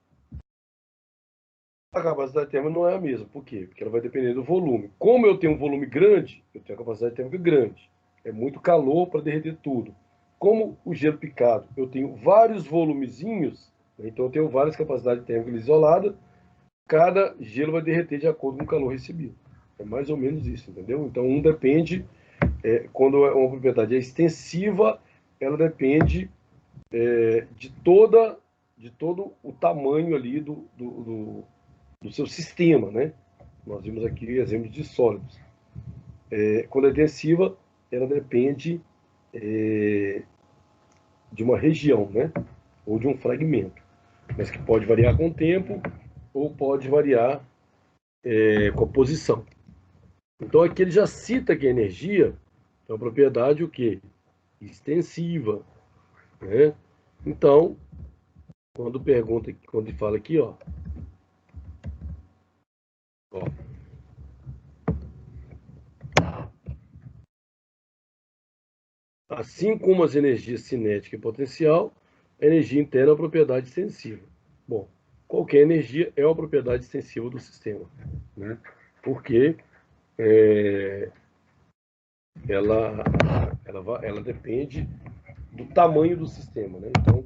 a capacidade térmica não é a mesma. Por quê? Porque ela vai depender do volume. Como eu tenho um volume grande, eu tenho a capacidade térmica grande. É muito calor para derreter tudo. Como o gelo picado, eu tenho vários volumezinhos, né? Então eu tenho várias capacidades térmicas isoladas, cada gelo vai derreter de acordo com o calor recebido. É mais ou menos isso, entendeu? Então, um depende, quando uma propriedade é extensiva, ela depende de todo o tamanho ali do seu sistema, né? Nós vimos aqui exemplos de sólidos. Quando é extensiva, ela depende de uma região, né? Ou de um fragmento, mas que pode variar com o tempo ou pode variar com a posição. Então aqui ele já cita que a energia é uma propriedade o quê? Extensiva, né? Então, quando pergunta, quando fala aqui, ó, assim como as energias cinética e potencial, a energia interna é uma propriedade extensiva. Bom, qualquer energia é uma propriedade extensiva do sistema, né? Porque ela depende do tamanho do sistema, né? Então,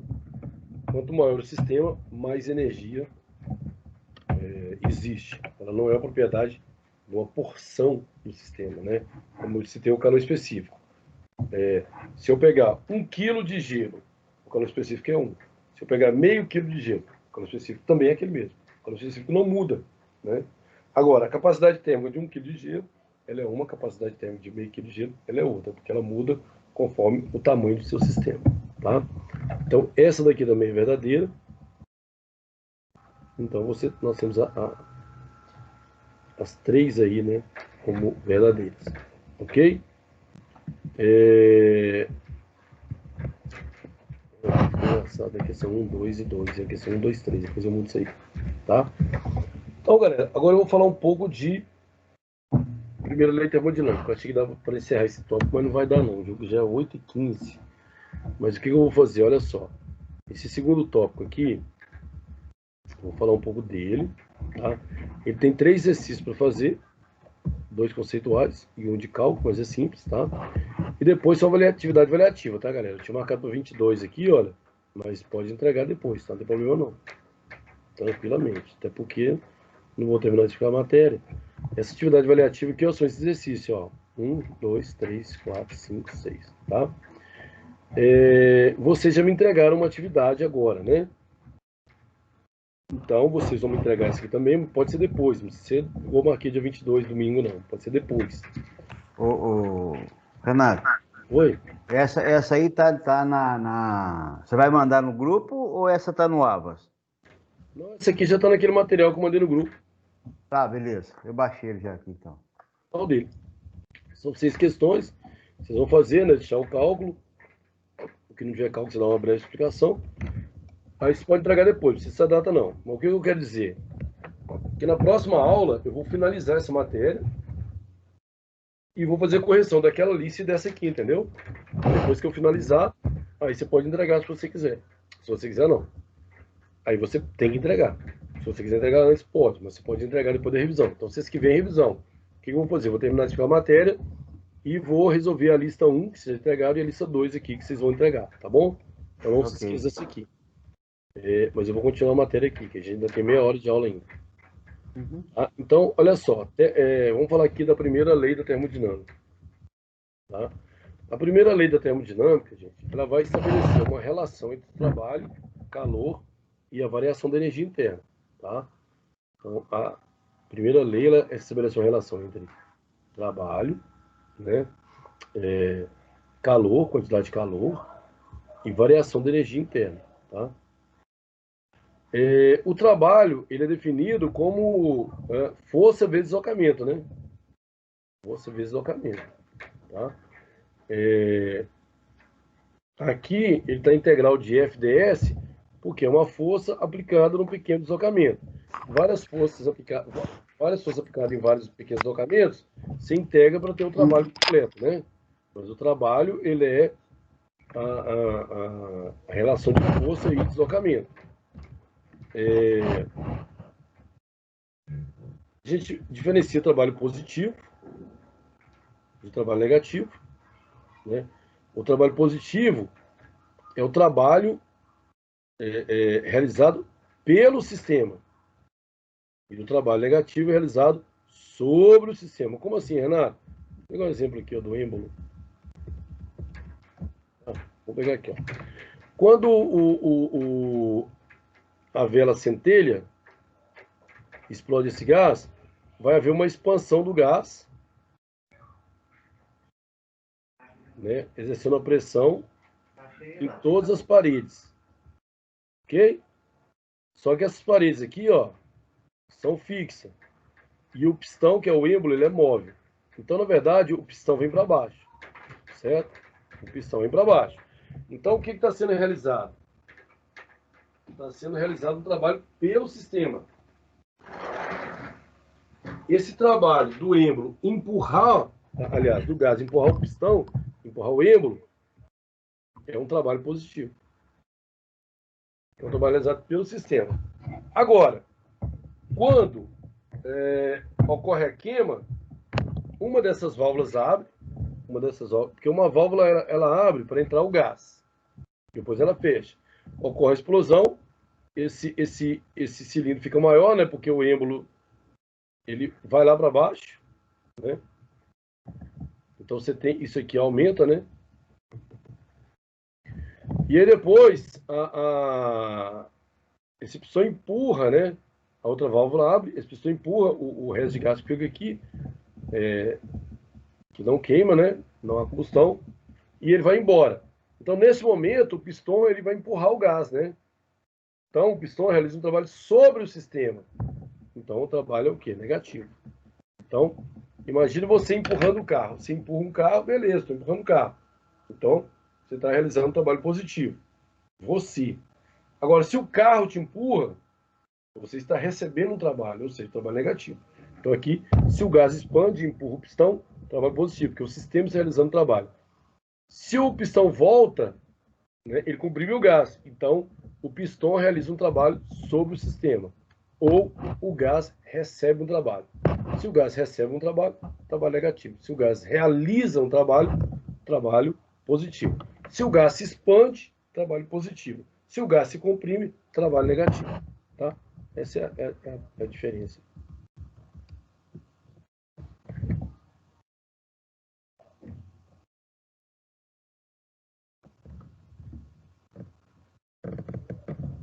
quanto maior o sistema, mais energia existe. Ela não é uma propriedade de uma porção do sistema, né? Como se tem o calor específico. Se eu pegar 1 quilo de gelo, o calor específico é 1. Se eu pegar meio quilo de gelo, o calor específico também é aquele mesmo. O calor específico não muda, né? Agora, a capacidade térmica de 1 quilo de gelo, ela é uma, a capacidade térmica de meio quilo de gelo, ela é outra, porque ela muda conforme o tamanho do seu sistema, tá? Então, essa daqui também é verdadeira. Então, nós temos as três aí, né, como verdadeiras, ok? Engraçado, aqui são 1, 2 e 2, aqui são 1, 2, 3, depois eu mudo isso aí, tá? Então, galera, agora eu vou falar um pouco de primeira lei termodinâmica. Eu achei que dava para encerrar esse tópico, mas não vai dar não, o jogo já é 8h15. Mas o que eu vou fazer? Olha só, esse segundo tópico aqui, vou falar um pouco dele, tá? Ele tem 3 exercícios para fazer, 2 conceituais e 1 de cálculo, mas é simples, tá? E depois só atividade avaliativa, tá, galera? Eu tinha marcado para 22 aqui, olha, mas pode entregar depois, tá? Não tem problema não. Tranquilamente, até porque não vou terminar de explicar a matéria. Essa atividade avaliativa aqui, ó, são esses exercícios, ó. 1, 2, 3, 4, 5, 6, tá? Vocês já me entregaram uma atividade agora, né? Então, vocês vão me entregar isso aqui também, pode ser depois, não precisa ser igual eu marquei dia 22, domingo, não. Pode ser depois. Renato, Oi? essa aí tá Você vai mandar no grupo ou essa tá no Avas? Não, essa aqui já tá naquele material que eu mandei no grupo. Tá, beleza. Eu baixei ele já aqui, então. Qual dele? São 6 questões. Vocês vão fazer, né? Deixar o cálculo. O que não tiver cálculo, você dá uma breve explicação. Aí você pode entregar depois, não precisa data não. Mas o que eu quero dizer? Que na próxima aula eu vou finalizar essa matéria e vou fazer correção daquela lista e dessa aqui, entendeu? Depois que eu finalizar, aí você pode entregar se você quiser. Se você quiser, não. Aí você tem que entregar. Se você quiser entregar antes, pode, mas você pode entregar depois da revisão. Então, vocês que vêm revisão, o que eu vou fazer? Vou terminar de explicar a matéria e vou resolver a lista 1, que vocês entregaram, e a lista 2 aqui, que vocês vão entregar, tá bom? Então, não se esqueça disso aqui. Mas eu vou continuar a matéria aqui, que a gente ainda tem meia hora de aula ainda. Tá? Então, olha só, vamos falar aqui da primeira lei da termodinâmica. Tá? A primeira lei da termodinâmica, gente, ela vai estabelecer uma relação entre o trabalho, calor e a variação da energia interna. Tá? Então, a primeira lei ela estabelece uma relação entre trabalho, né, calor, quantidade de calor e variação da energia interna. Tá? O trabalho ele é definido como força vezes deslocamento, né? Força vezes deslocamento. Tá? Aqui ele está integral de FDS, porque é uma força aplicada num pequeno deslocamento. Várias forças aplicadas em vários pequenos deslocamentos se integra para ter o trabalho completo, né? Mas o trabalho ele é a relação de força e deslocamento. A gente diferencia trabalho positivo de trabalho negativo, né? O trabalho positivo é o trabalho realizado pelo sistema. E o trabalho negativo é realizado sobre o sistema. Como assim, Renato? Vou pegar um exemplo aqui, ó, do êmbolo. Vou pegar aqui, ó. Quando a vela centelha, explode esse gás, vai haver uma expansão do gás, né, exercendo a pressão em todas as paredes, ok? Só que essas paredes aqui, ó, são fixas. E o pistão, que é o êmbolo, ele é móvel. Então, na verdade, o pistão vem para baixo, certo? O pistão vem para baixo. Então, o que está sendo realizado? Está sendo realizado um trabalho pelo sistema. Esse trabalho do êmbolo empurrar, aliás, do gás empurrar o pistão, empurrar o êmbolo, é um trabalho positivo. É um trabalho realizado pelo sistema. Agora, quando ocorre a queima, uma dessas válvulas abre, porque uma válvula ela abre para entrar o gás, depois ela fecha. Ocorre a explosão, esse cilindro fica maior, né? Porque o êmbolo ele vai lá para baixo, né? Então você tem isso aqui aumenta, né? E aí depois esse pistão empurra, né? A outra válvula abre, esse pistão empurra o resto de gás que fica aqui, que não queima, né? Não há combustão, e ele vai embora. Então nesse momento o pistão ele vai empurrar o gás, né? Então o pistão realiza um trabalho sobre o sistema. Então o trabalho é o quê? Negativo. Então imagine você empurrando o carro. Você empurra um carro, beleza, estou empurrando o carro. Então você está realizando um trabalho positivo. Você. Agora, se o carro te empurra, você está recebendo um trabalho, ou seja, trabalho negativo. Então aqui, se o gás expande e empurra o pistão, trabalho positivo, porque o sistema está realizando o trabalho. Se o pistão volta, né, ele comprime o gás. Então, o pistão realiza um trabalho sobre o sistema. Ou o gás recebe um trabalho. Se o gás recebe um trabalho, trabalho negativo. Se o gás realiza um trabalho, trabalho positivo. Se o gás se expande, trabalho positivo. Se o gás se comprime, trabalho negativo. Tá? Essa é a diferença.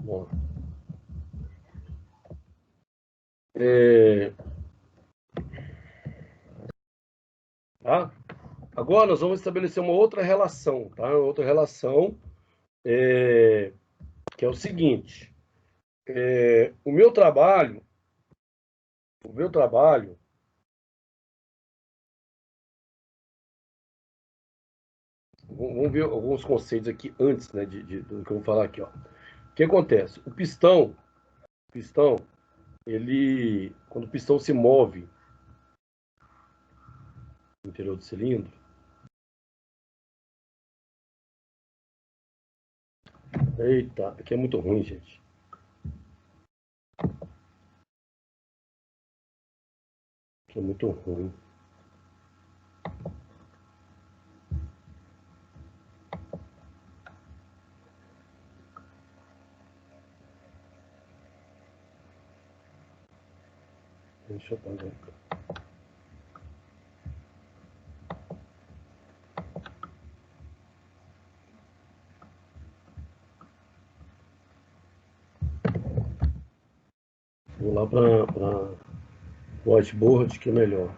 Bom. Tá? Agora nós vamos estabelecer uma outra relação, tá? Outra relação que é o seguinte: o meu trabalho, vamos ver alguns conceitos aqui antes, né, do que eu vou falar aqui, ó. O que acontece? O pistão, ele, quando o pistão se move no interior do cilindro, eita, aqui é muito ruim, gente. Aqui é muito ruim. Deixa eu apagar aqui. Vou lá para o whiteboard, que é melhor.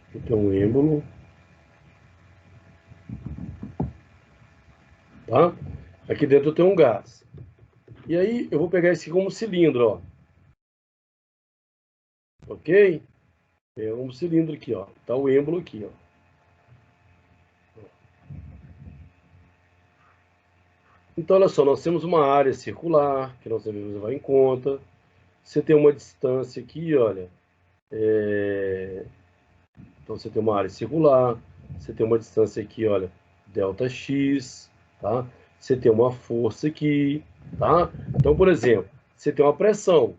Aqui tem um êmbolo. Tá? Aqui dentro tem um gás. E aí eu vou pegar esse como cilindro, ó. Ok? É um cilindro aqui, ó. Tá o êmbolo aqui, ó. Então, olha só, nós temos uma área circular, que nós devemos levar em conta. Você tem uma distância aqui, olha. Então, você tem uma área circular. Você tem uma distância aqui, olha, ΔX, tá? você tem uma força aqui, tá? Então, por exemplo, você tem uma pressão.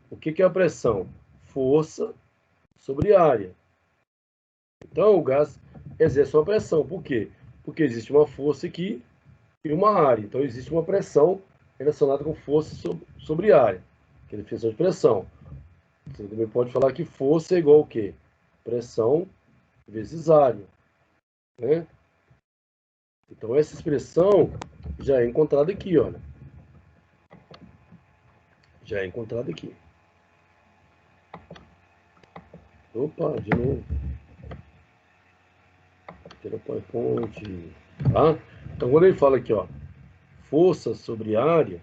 O que é a pressão? Força sobre área. Então, o gás exerce uma pressão. Por quê? Porque existe uma força aqui e uma área. Então, existe uma pressão relacionada com força sobre área, que é a definição de pressão. Você também pode falar que força é igual ao quê? Pressão vezes área, né? Então, essa expressão já é encontrada aqui, olha. Já é encontrada aqui. Opa, de novo. Tira o PowerPoint, tá? Então, quando ele fala aqui, ó, força sobre área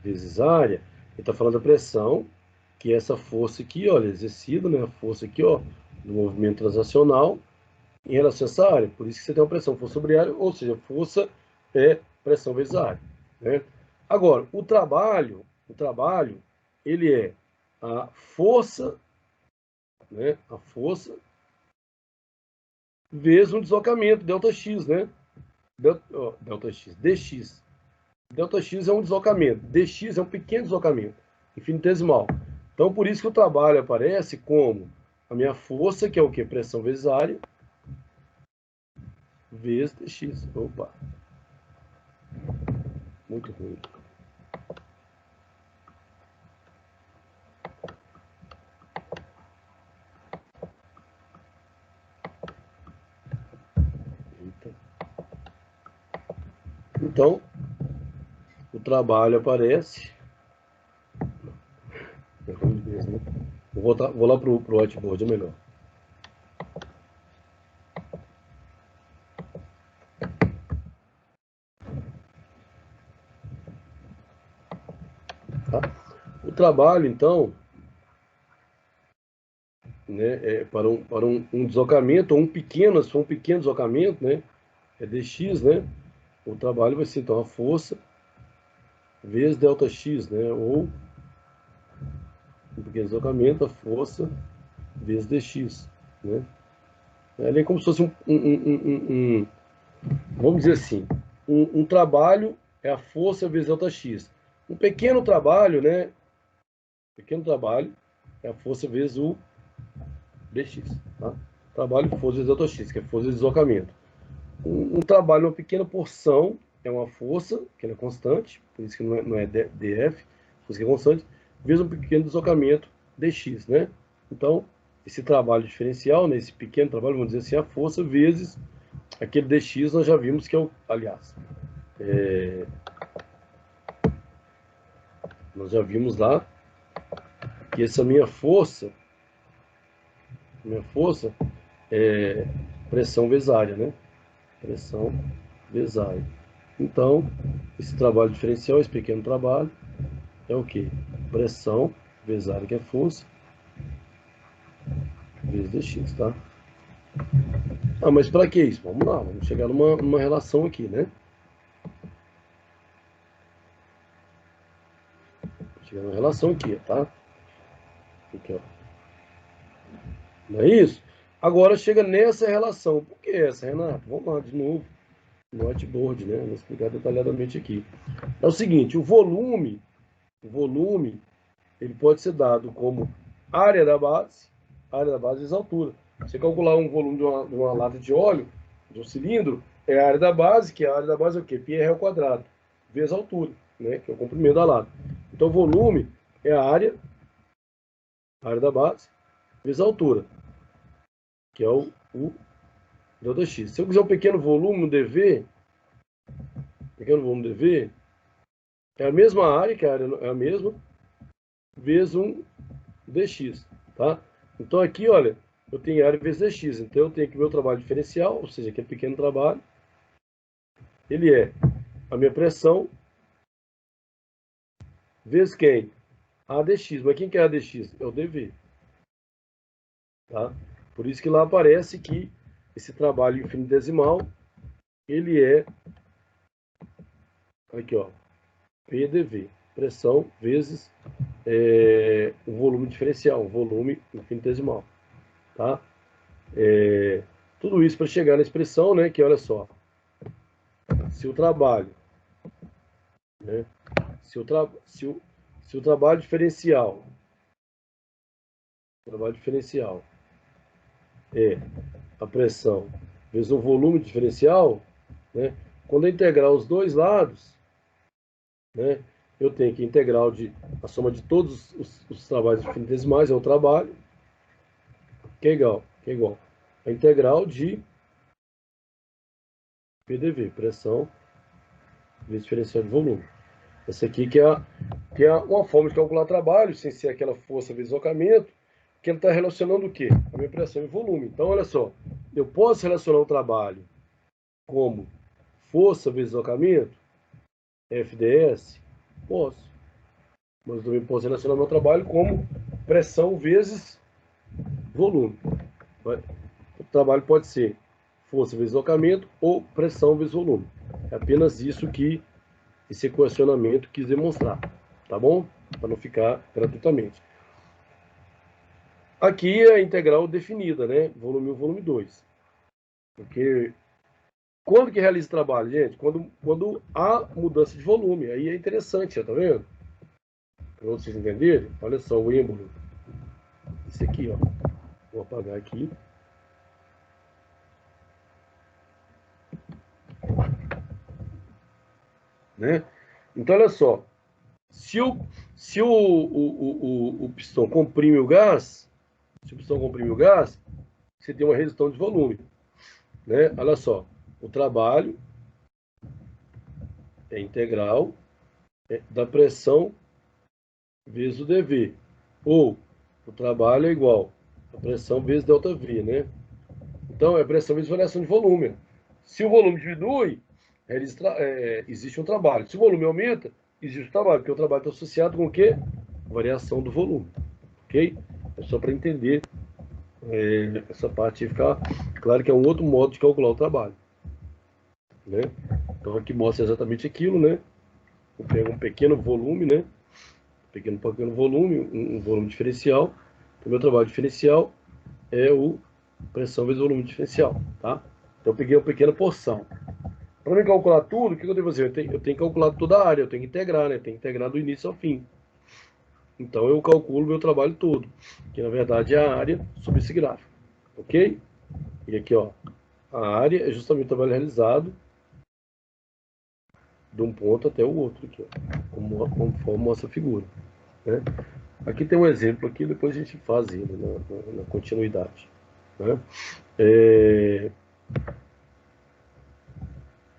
vezes área, ele está falando da pressão, que é essa força aqui, olha, exercida, né? A força aqui, ó, do movimento transacional em relação a essa área. Por isso que você tem uma pressão, força sobre área, ou seja, força é pressão vezes área, né? Agora, o trabalho, ele é a força, né? A força vezes um deslocamento, ΔX, né? ΔX, dx. ΔX é um deslocamento, dx é um pequeno deslocamento, infinitesimal. Então, por isso que o trabalho aparece como a minha força, que é o quê? Pressão vezes área, vezes dx. Opa! Muito ruim. Eita. Então, o trabalho aparece. É ruim mesmo, né? Vou lá pro whiteboard, é melhor. Tá? O trabalho, então, né, é para um deslocamento, ou um pequeno, se for um pequeno deslocamento, né, é dx, né, o trabalho vai ser, então, a força vezes ΔX, né, ou um pequeno deslocamento, a força vezes dx, né. Ele é como se fosse vamos dizer assim, um trabalho é a força vezes ΔX. Um pequeno trabalho, né, é a força vezes o dx, tá? Trabalho, força vezes ΔX, que é força de deslocamento. Um trabalho, uma pequena porção, é uma força, que ela é constante, por isso que não é dF, força que é constante, vezes um pequeno deslocamento, dx, né? Então, esse trabalho diferencial, né, esse pequeno trabalho, vamos dizer assim, a força vezes aquele dx, nós já vimos que é o, aliás, nós já vimos lá que essa minha força é pressão vezes área, né? Pressão vezes área. Então, esse trabalho diferencial, esse pequeno trabalho, é o quê? Pressão vezes área, que é força, vezes dx, tá? Ah, mas para que isso? Vamos lá, vamos chegar numa relação aqui, né? Vamos chegar numa relação aqui, tá? Aqui, ó. Não é isso? Agora chega nessa relação. Por que essa, Renato? Vamos lá de novo no whiteboard, né? Vou explicar detalhadamente aqui. É o seguinte, o volume, ele pode ser dado como área da base vezes altura. Você calcular um volume de uma lata de óleo, de um cilindro, é a área da base, que a área da base é o quê? Πr ao quadrado, vezes a altura, né? Que é o comprimento da lata. Então, volume é a área da base, vezes a altura, que é o ΔX. Se eu quiser um pequeno volume, um dV, é a mesma área, que a área é a mesma, vezes um dx, tá? Então aqui, olha, eu tenho área vezes dx, então eu tenho que o meu trabalho diferencial, ou seja, aquele pequeno trabalho, ele é a minha pressão vezes quem? A dx, mas quem que é a dx? É o dV, tá? Por isso que lá aparece que esse trabalho infinitesimal, ele é, aqui ó, PdV, pressão vezes o volume diferencial, o volume infinitesimal, tá? Tudo isso para chegar na expressão, né, que olha só, se o trabalho né? Se o trabalho diferencial é a pressão vezes o volume diferencial, né? Quando eu integrar os dois lados, né? Eu tenho que integral a soma de todos os trabalhos infinitesimais é o trabalho, que é igual a integral de PDV, pressão vezes diferencial de volume. Essa aqui que é uma forma de calcular trabalho, sem ser aquela força vezes deslocamento, que ele está relacionando o quê? A minha pressão e volume. Então, olha só, eu posso relacionar o trabalho como força vezes deslocamento, FDS? Posso. Mas eu também posso relacionar meu trabalho como pressão vezes volume. O trabalho pode ser força vezes deslocamento ou pressão vezes volume. É apenas isso que esse equacionamento quis demonstrar, tá bom? Para não ficar gratuitamente. Aqui é a integral definida, né? Volume 1, volume 2. Porque quando que realiza o trabalho, gente? Quando há mudança de volume. Aí é interessante, tá vendo? Para vocês entenderem, olha só o êmbolo. Esse aqui, ó. Vou apagar aqui. Né? Então, olha só. Se o pistão comprime o gás, você tem uma redução de volume. Né? Olha só. O trabalho é integral da pressão vezes o dV. Ou o trabalho é igual a pressão vezes ΔV, né? Então, é pressão vezes variação de volume. Se o volume diminui, existe um trabalho. Se o volume aumenta, existe um trabalho, porque o trabalho está associado com o quê? Variação do volume. Ok? É só para entender essa parte e ficar claro que é um outro modo de calcular o trabalho. Né? Então, aqui mostra exatamente aquilo, né? Eu pego um pequeno volume, né? Pequeno volume, um volume diferencial. O meu trabalho diferencial é o pressão vezes volume diferencial, tá? Então eu peguei uma pequena porção. Para me calcular tudo, o que eu tenho que fazer? Eu tenho que calcular toda a área, eu tenho que integrar, né? Tenho que integrar do início ao fim. Então eu calculo meu trabalho todo, que na verdade é a área sobre esse gráfico, ok? E aqui, ó, a área é justamente o trabalho realizado de um ponto até o outro, aqui, ó, conforme mostra a figura, né? Aqui tem um exemplo aqui, depois a gente faz ele na continuidade, né?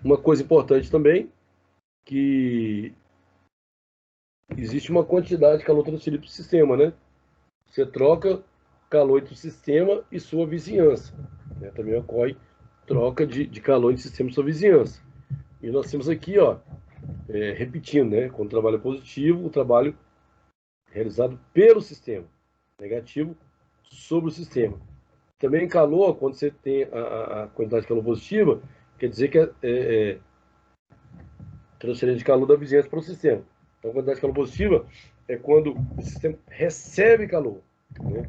Uma coisa importante também, que existe uma quantidade de calor transferido para o sistema, né? Você troca calor entre o sistema e sua vizinhança, né? Também ocorre troca de calor entre o sistema e sua vizinhança. E nós temos aqui, ó, repetindo, né? Quando o trabalho é positivo, o trabalho realizado pelo sistema, negativo sobre o sistema. Também calor, quando você tem a quantidade de calor positiva, quer dizer que é transferência de calor da vizinhança para o sistema. Então, a quantidade de calor positiva é quando o sistema recebe calor, né?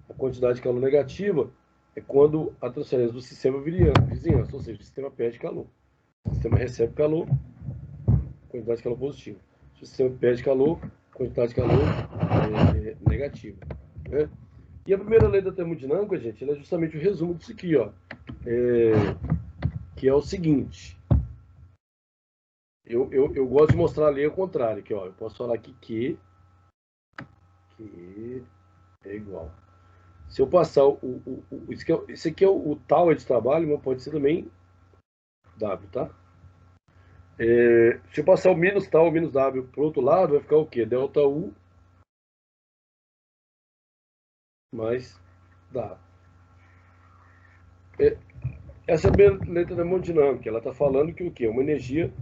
A quantidade de calor negativa é quando a transferência do sistema vizinhança, ou seja, o sistema perde calor. O sistema recebe calor, quantidade de calor positiva. Se o sistema perde calor, quantidade de calor negativa, né? E a primeira lei da termodinâmica, gente, ela é justamente o resumo disso aqui, ó. Que é o seguinte. Eu gosto de mostrar a lei ao contrário, aqui, ó. Eu posso falar aqui que é igual. Se eu passar esse aqui é o tal de trabalho, mas pode ser também W, tá? Se eu passar o menos tal, o menos W para o outro lado, vai ficar o quê? Delta U mais W. Essa é a primeira letra da termodinâmica. Ela está falando que o quê? Uma energia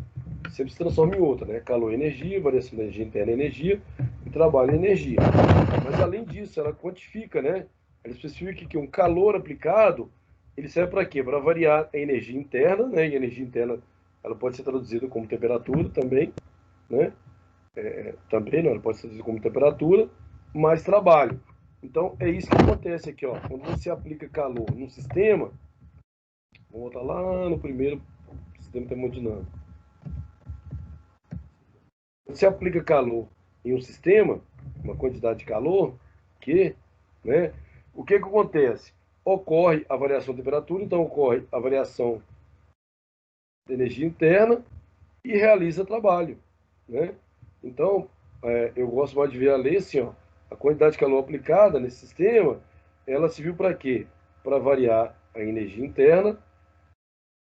sempre se transforma em outra, né? Calor é energia, variação de energia interna é energia e trabalho é energia. Mas além disso, ela quantifica, né? Ela especifica que um calor aplicado, ele serve para quê? Para variar a energia interna, né? E a energia interna, ela pode ser traduzida como temperatura também, né? Também, não, ela pode ser traduzida como temperatura, mais trabalho. Então, é isso que acontece aqui, ó. Quando você aplica calor num sistema, vamos voltar lá no primeiro sistema termodinâmico. você aplica calor em um sistema, uma quantidade de calor, né, o que acontece? Ocorre a variação de temperatura, então ocorre a variação de energia interna e realiza trabalho, né? Então, eu gosto mais de ver a lei assim, ó, a quantidade de calor aplicada nesse sistema, ela serviu para quê? Para variar a energia interna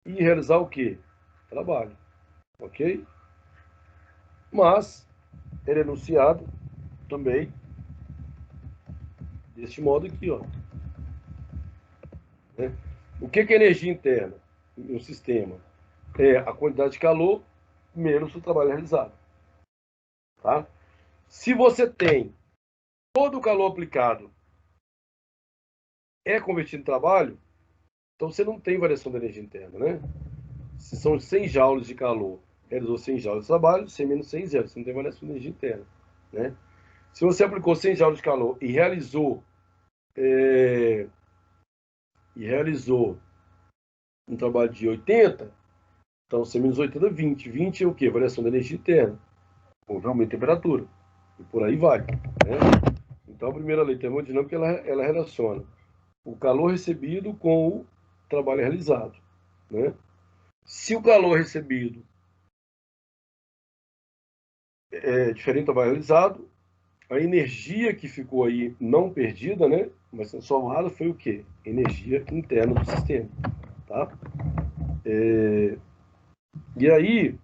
e realizar o quê? Trabalho, ok? Mas, ele é enunciado também deste modo aqui, ó, né? O que é energia interna em um sistema? É a quantidade de calor menos o trabalho realizado, tá? Se você tem todo o calor aplicado é convertido em trabalho, então você não tem variação da energia interna, né? Se são 100 joules de calor, realizou 100 joules de trabalho, 100 menos 100, zero. Você não tem variação de energia interna, né? Se você aplicou 100 joules de calor e realizou um trabalho de 80, então 100 menos 80 é 20. 20 é o quê? Variação da energia interna. Houve aumento de temperatura. E por aí vai, né? Então a primeira lei termodinâmica, ela relaciona o calor recebido com o trabalho realizado, né? Se o calor recebido é diferente do trabalho realizado, a energia que ficou aí não perdida, né, mas transformada, foi o quê? Energia interna do sistema, tá? E aí,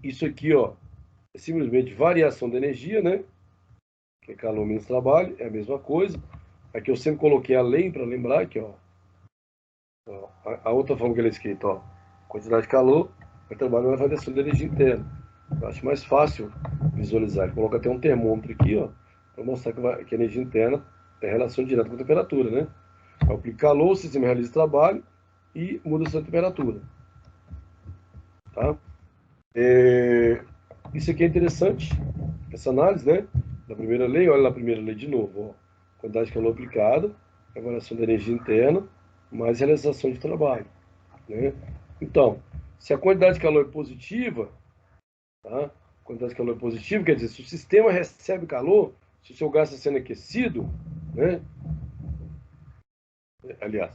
isso aqui, ó, é simplesmente variação da energia, né? Que é calor menos trabalho, é a mesma coisa. Aqui eu sempre coloquei a lei para lembrar que, ó, a outra forma que ele é escrita, ó, quantidade de calor, vai trabalhar na variação da energia interna. Eu acho mais fácil visualizar. Ele coloca até um termômetro aqui, ó, para mostrar que a energia interna é relação direta com a temperatura, né? Ao aplicar calor, o sistema realiza trabalho e muda a sua temperatura, tá? Isso aqui é interessante, essa análise, né? Da primeira lei, olha na primeira lei de novo, ó. Quantidade de calor aplicada, a variação da energia interna, mais realização de trabalho, né? Então, se a quantidade de calor é positiva, tá? Quantidade de calor é positiva, quer dizer, se o sistema recebe calor, se o seu gás está sendo aquecido, né? Aliás,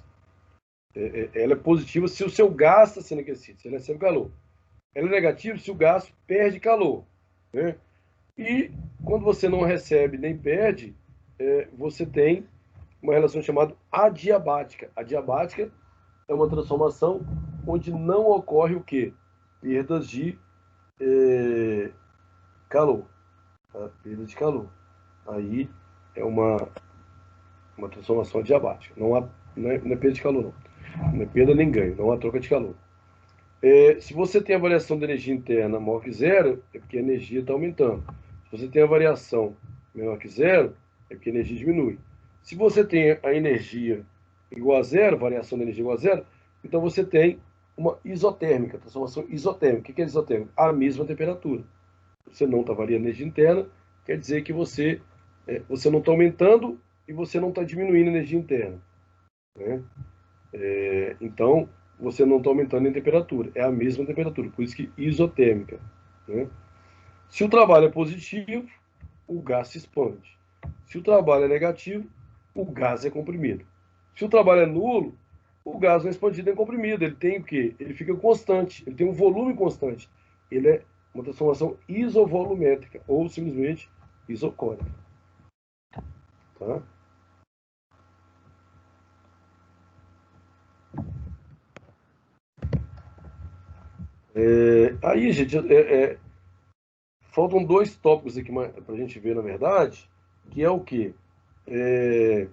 ela é positiva se o seu gás está sendo aquecido, se ele recebe calor. Ela é negativa se o gás perde calor, né? E quando você não recebe nem perde, você tem uma relação chamada adiabática. Adiabática é uma transformação onde não ocorre o quê? Perdas de calor. Tá? Perda de calor. Aí é uma transformação adiabática. Não é perda de calor, não. Não é perda nem ganho, não há troca de calor. Se você tem a variação de energia interna maior que zero, é porque a energia está aumentando. Se você tem a variação menor que zero, é porque a energia diminui. Se você tem a energia igual a zero, variação de energia igual a zero, então você tem uma isotérmica, transformação isotérmica. O que é isotérmica? A mesma temperatura. Você não está variando a energia interna, quer dizer que você não está aumentando e você não está diminuindo a energia interna, né? Então, você não está aumentando em temperatura, é a mesma temperatura, por isso que isotérmica, né? Se o trabalho é positivo, o gás se expande. Se o trabalho é negativo, o gás é comprimido. Se o trabalho é nulo, o gás não é expandido nem comprimido. Ele tem o quê? Ele fica constante, ele tem um volume constante. Ele é uma transformação isovolumétrica, ou simplesmente isocônica. Tá? Aí, gente, faltam dois tópicos aqui para a gente ver, na verdade, que é o quê? É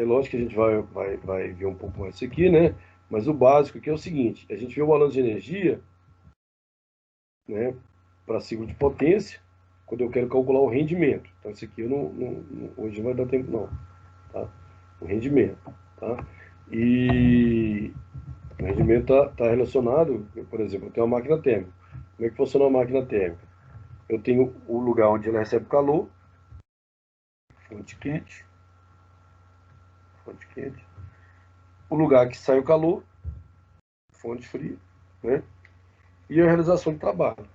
lógico que a gente vai ver um pouco mais isso aqui, né? Mas o básico aqui é o seguinte: a gente vê o balanço de energia, né, para ciclo de potência, quando eu quero calcular o rendimento. Então, isso aqui hoje não vai dar tempo, não. Tá? O rendimento. Tá? E o rendimento está relacionado, por exemplo, eu tenho uma máquina térmica. Como é que funciona a máquina térmica? Eu tenho o lugar onde ela recebe calor, fonte quente, o lugar que sai o calor, fonte fria, né? E a realização do trabalho.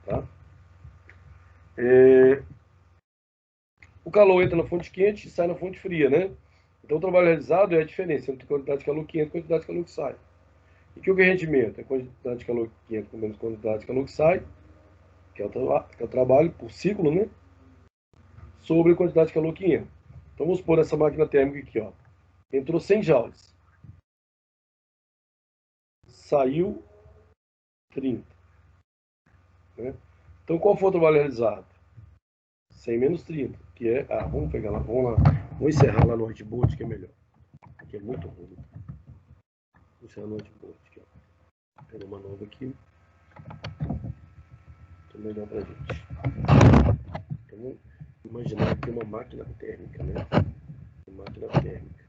Tá? O calor entra na fonte quente e sai na fonte fria, né? Então o trabalho realizado é a diferença entre a quantidade de calor que entra e a quantidade de calor que sai. E o que é rendimento? É a quantidade de calor que entra menos a quantidade de calor que sai, que é o trabalho por ciclo, né? Sobre a quantidade de calor que entra. Então vamos supor essa máquina térmica aqui, ó. Entrou 100 joules. Saiu 30. Né? Então qual foi o trabalho realizado? 100 menos 30, que é... vamos pegar lá, vamos encerrar lá no whiteboard, que é melhor. Aqui é muito ruim. Vamos encerrar no whiteboard aqui, ó. Pega uma nova aqui. Então melhor pra gente. Então vamos imaginar aqui uma máquina térmica, né? Uma máquina térmica.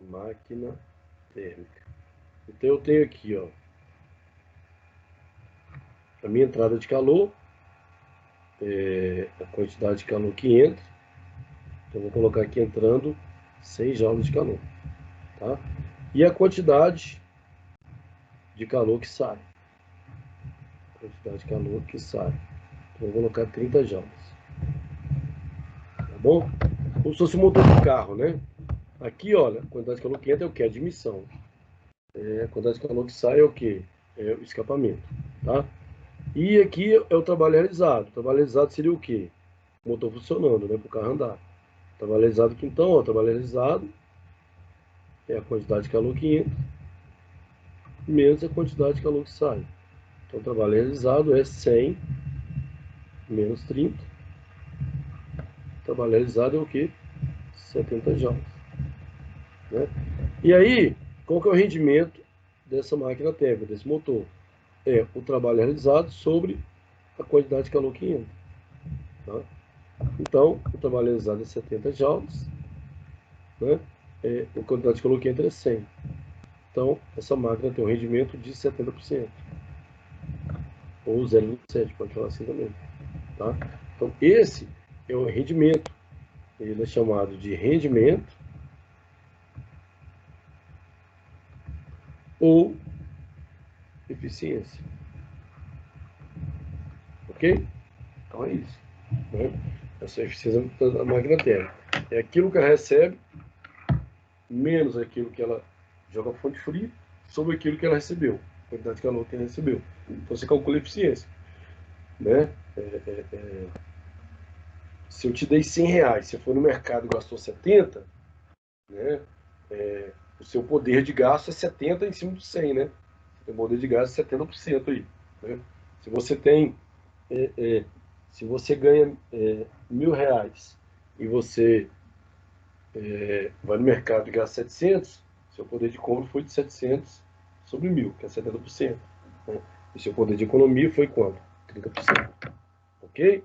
Máquina térmica. Então eu tenho aqui, ó, a minha entrada de calor, a quantidade de calor que entra. Então eu vou colocar aqui entrando 100 joules de calor, tá? E a quantidade de calor que sai. Quantidade de calor que sai. Então eu vou colocar 30 joules. Tá bom? Como se fosse um motor de carro, né? Aqui, olha, a quantidade de calor que entra é o que? A admissão. A quantidade de calor que sai é o que? É o escapamento, tá? E aqui é o trabalho realizado. O trabalho realizado seria o quê? O motor funcionando, né? Para o carro andar. O trabalho realizado aqui, então, ó, o trabalho realizado é a quantidade de calor que entra menos a quantidade de calor que sai. Então, o trabalho realizado é 100 menos 30. O trabalho realizado é o quê? 70 joules. Né? E aí, qual que é o rendimento dessa máquina térmica, desse motor? É o trabalho realizado sobre a quantidade de calor que entra. Tá? Então, o trabalho realizado é 70 joules, né? A quantidade de calor que entra é 100. Então, essa máquina tem um rendimento de 70%. Ou 0,27, pode falar assim também. Tá? Então, esse é o rendimento. Ele é chamado de rendimento ou eficiência. Ok? Então é isso. Né? Essa é a eficiência da máquina térmica. É aquilo que ela recebe menos aquilo que ela joga fonte fria sobre aquilo que ela recebeu, a quantidade de calor que ela recebeu. Então você calcula a eficiência. Né? Se eu te dei 100 reais, você foi no mercado e gastou 70, né? O seu poder de gasto é 70 em cima de 100, né? O poder de gasto é 70% aí. Né? Se você tem, se você ganha R$1.000 e você vai no mercado e gasta 700, seu poder de compra foi de 700 sobre 1.000, que é 70%. Né? E seu poder de economia foi quanto? 30%. Ok?